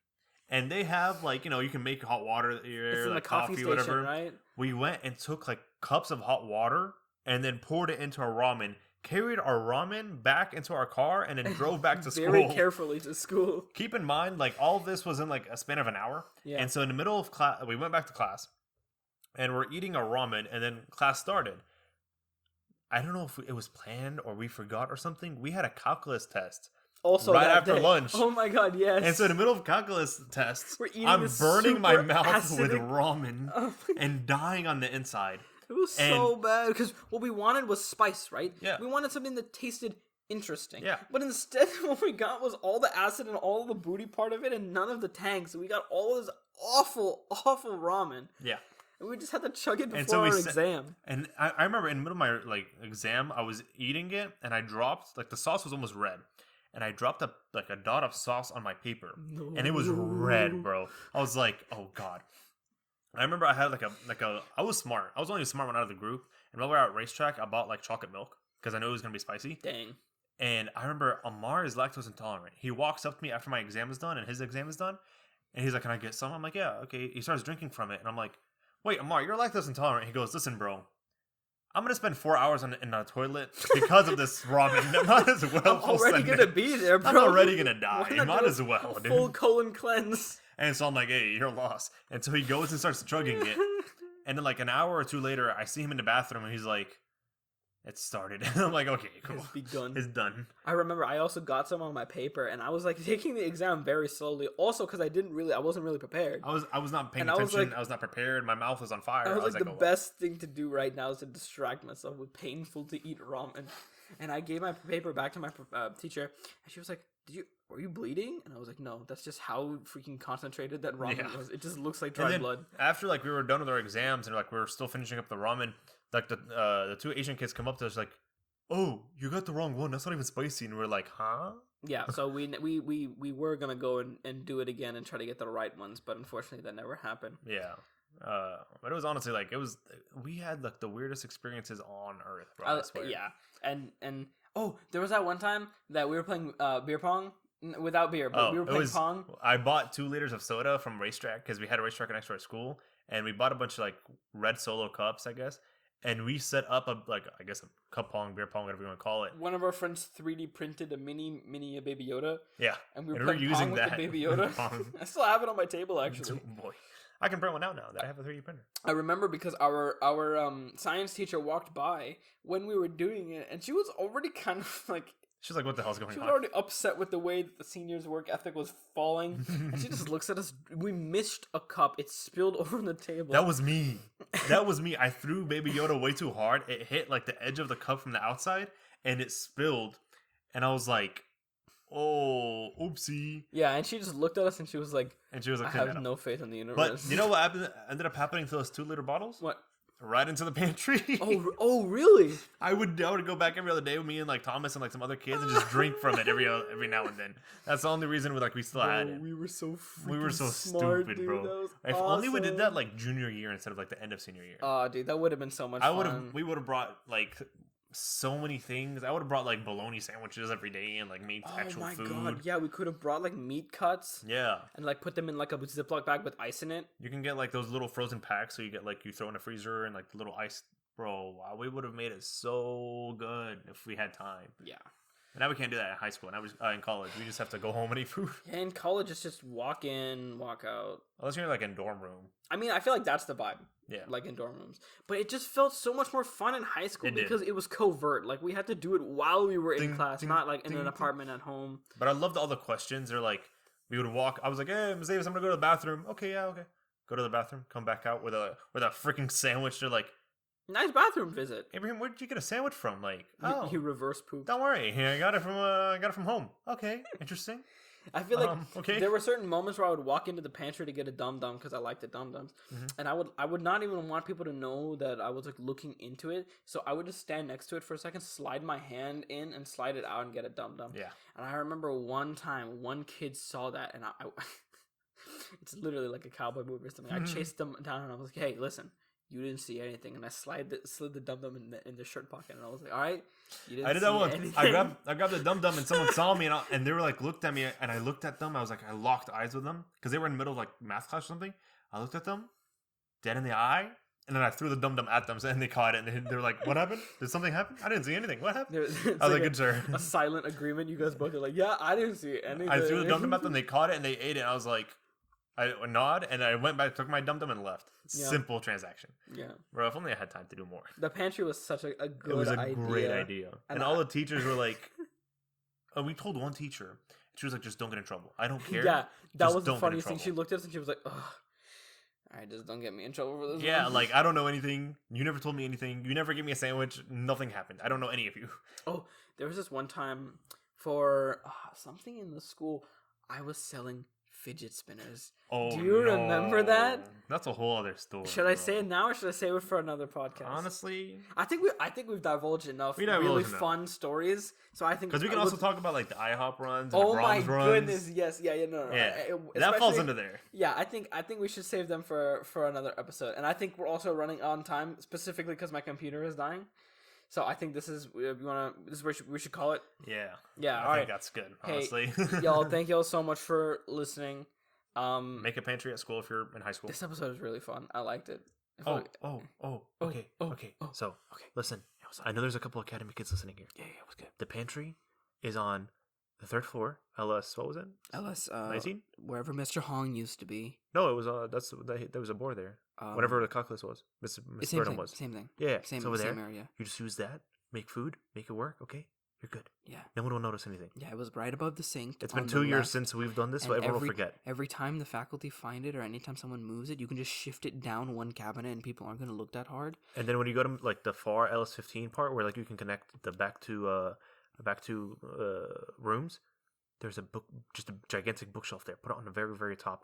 and they have like you can make hot water here, it's in like the coffee station, whatever. Right? We went and took like cups of hot water and then poured it into our ramen. Carried our ramen back into our car and then drove back to school. Very carefully to school. Keep in mind, like all of this was in like a span of an hour. Yeah. And so in the middle of class, we went back to class, and we're eating our ramen, and then class started. I don't know if it was planned or we forgot or something. We had a calculus test. Also, right after lunch. Oh my god, yes. And so in the middle of calculus tests, I'm this burning my super mouth with acidic- ramen and dying on the inside. It was so bad because what we wanted was spice, right? Yeah. We wanted something that tasted interesting. Yeah. But instead, what we got was all the acid and all the booty part of it, and none of the tanks. So we got all of this awful, awful ramen. Yeah. And we just had to chug it before our exam. And I remember in the middle of my like exam, I was eating it, and I dropped like the sauce was almost red. And I dropped a dot of sauce on my paper, and it was red, bro. I was like, "Oh god!" I remember I had I was smart. I was only a smart one out of the group. And while we were at Racetrack, I bought like chocolate milk because I knew it was gonna be spicy. Dang. And I remember Amar is lactose intolerant. He walks up to me after my exam is done and his exam is done, and he's like, "Can I get some?" I'm like, "Yeah, okay." He starts drinking from it, and I'm like, "Wait, Amar, you're lactose intolerant." He goes, "Listen, bro. I'm gonna spend 4 hours in a toilet because of this ramen. I might as well. I'm already gonna be there, bro. I'm already gonna die. Why not Might do as well, a dude." full colon cleanse. And so I'm like, "Hey, you're lost." And so he goes and starts chugging it. And then like an hour or two later, I see him in the bathroom, and he's like, "It started." And I'm like, "Okay, cool. It's begun. It's done." I remember I also got some on my paper, and I was like taking the exam very slowly. Also, because I wasn't really prepared. I was not paying And attention. I was not prepared. My mouth was on fire. I was like, the "Oh, well." best thing to do right now is to distract myself with painful to eat ramen. And I gave my paper back to my teacher, and she was like, were you bleeding? And I was like, no, that's just how freaking concentrated that ramen was. It just looks like dry blood. After like we were done with our exams and like we were still finishing up the ramen, like the two Asian kids come up to us like, "Oh, you got the wrong one. That's not even spicy." And we're like, "Huh?" Yeah, so we were gonna go and do it again and try to get the right ones, but unfortunately that never happened. Yeah. But it was honestly like we had like the weirdest experiences on earth, bro. I swear. Yeah. And there was that one time that we were playing beer pong without beer, but we were playing pong. I bought 2 liters of soda from Racetrack because we had a Racetrack next to our school, and we bought a bunch of like red Solo cups, I guess. and we set up I guess a cup pong, beer pong, whatever you want to call it. One of our friends 3D printed a mini Baby Yoda. Yeah, And we were and playing using pong with that the Baby Yoda. pong. I still have it on my table, actually. Oh, boy, I can print one out now that I have a 3D printer. I remember because our science teacher walked by when we were doing it, and she was already kind of like... She's like, what the hell's going She was on? already upset with the way that the seniors' work ethic was falling. And she just looks at us. We missed a cup. It spilled over the table. That was me. That was me. I threw Baby Yoda way too hard. It hit like the edge of the cup from the outside, and it spilled. And I was like, oh, oopsie. Yeah, and she just looked at us, and she was like, And she was like, I have no faith in the universe. But you know what ended up happening to those 2-liter bottles? What? Right into the pantry. Oh, really? I would go back every other day with me and like Thomas and like some other kids and just drink from it every now and then. That's the only reason we still had it. We were so Stupid, dude. bro. That was If awesome. only we did that like junior year instead of like the end of senior year. Oh, dude, that would have been so much fun. We would have brought like so many things. I would have brought like bologna sandwiches every day and like made actual food. Oh my god, yeah, we could have brought like meat cuts. Yeah. And like put them in like a Ziploc bag with ice in it. You can get like those little frozen packs, so you get like you throw in a freezer and like the little ice. Bro, wow, we would have made it so good if we had time. Yeah. And now we can't do that in high school. Now in college, we just have to go home and eat food. Yeah, in college, it's just walk in, walk out. Unless you're like in dorm room. I mean, I feel like that's the vibe. Yeah. Like in dorm rooms. But it just felt so much more fun in high school because it was covert. Like we had to do it while we were in class, not like in an apartment at home. But I loved all the questions. They're like, we would walk. I was like, hey, Ms. Davis, I'm going to go to the bathroom. Okay, yeah, okay. Go to the bathroom. Come back out with a freaking sandwich. They're like, nice bathroom visit. Abraham, where did you get a sandwich from? Like, He reverse pooped. Don't worry. I got it from home. Okay, interesting. I feel like okay. There were certain moments where I would walk into the pantry to get a Dum Dum because I liked the Dum Dums, and I would not even want people to know that I was like looking into it. So I would just stand next to it for a second, slide my hand in, and slide it out and get a Dum Dum. Yeah. And I remember one time, one kid saw that, and I it's literally like a cowboy movie or something. I chased them down, and I was like, "Hey, listen." You didn't see anything, and I slid the Dum Dum in the shirt pocket, and I was like, "All right." I did that once. I grabbed the Dum Dum, and someone saw me, and they were like looked at me, and I looked at them. I was like, I locked eyes with them because they were in the middle of like math class or something. I looked at them, dead in the eye, and then I threw the Dum Dum at them, and they caught it, and they were like, "What happened? Did something happen? I didn't see anything. What happened?" I was like, "Good sir." A silent agreement. You guys both are like, "Yeah, I didn't see anything." I threw the Dum Dum at them. They caught it, and they ate it. I was like, I nod, and I went back, took my Dum Dum, and left. Yeah. Simple transaction. Yeah. Bro, if only I had time to do more. The pantry was such a good idea. It was a great idea. And all the teachers were like, we told one teacher, she was like, just don't get in trouble. I don't care. Yeah, that just was the don't get in funniest thing. trouble. She looked at us and she was like, ugh. All right, just don't get me in trouble for this. Yeah, one. like, I don't know anything. You never told me anything. You never gave me a sandwich. Nothing happened. I don't know any of you. Oh, there was this one time for something in the school, I was selling fidget spinners. Oh, do you remember that? That's a whole other story. Should I say it now or should I save it for another podcast? Honestly, I think we've divulged enough divulged really enough. fun stories. So I think because we can also talk about like the IHOP runs. Oh and the my Brahms runs. goodness! Yes, yeah, no. Yeah, that falls Especially- under there. Yeah, I think we should save them for another episode, and I think we're also running on time specifically because my computer is dying. So I think this is where we should call it. Yeah. Yeah. I think that's good. Honestly, Hey, y'all, thank y'all so much for listening. Make a pantry at school if you're in high school. This episode was really fun. I liked it. Okay. So, listen. I know there's a couple Academy kids listening here. Yeah, it was good. The pantry is on the 3rd floor. LS, what was it? LS 19? Wherever Mr. Hong used to be. No, it was there was a board there. Whatever the calculus was, Miss Burnham was. Same thing. Yeah, Same, it's over there. same area. You just use that, make food, make it work. Okay, you're good. Yeah. No one will notice anything. Yeah, it was right above the sink. It's been on 2 the years left. since we've done this, so And everyone will forget. Every time the faculty find it, or anytime someone moves it, you can just shift it down one cabinet, and people aren't going to look that hard. And then when you go to like the far LS15 part, where like you can connect the back to rooms, there's a book, just a gigantic bookshelf there. Put it on the very, very top.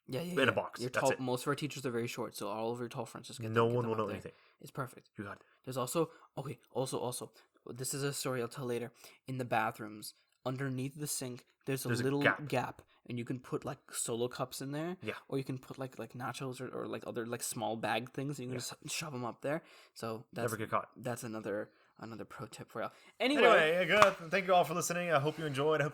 Yeah. In a box. Your That's tall, it. most of our teachers are very short, so all of your tall friends just get No get one them will up know there. anything. It's perfect. You got it. There's also also this is a story I'll tell later. In the bathrooms, underneath the sink, there's a little gap, and you can put like solo cups in there. Yeah. Or you can put like nachos or like other like small bag things, and you can just shove them up there. So that's Never get caught. That's another pro tip for y'all. Anyway, Anyway, good. Thank you all for listening. I hope you enjoyed. I hope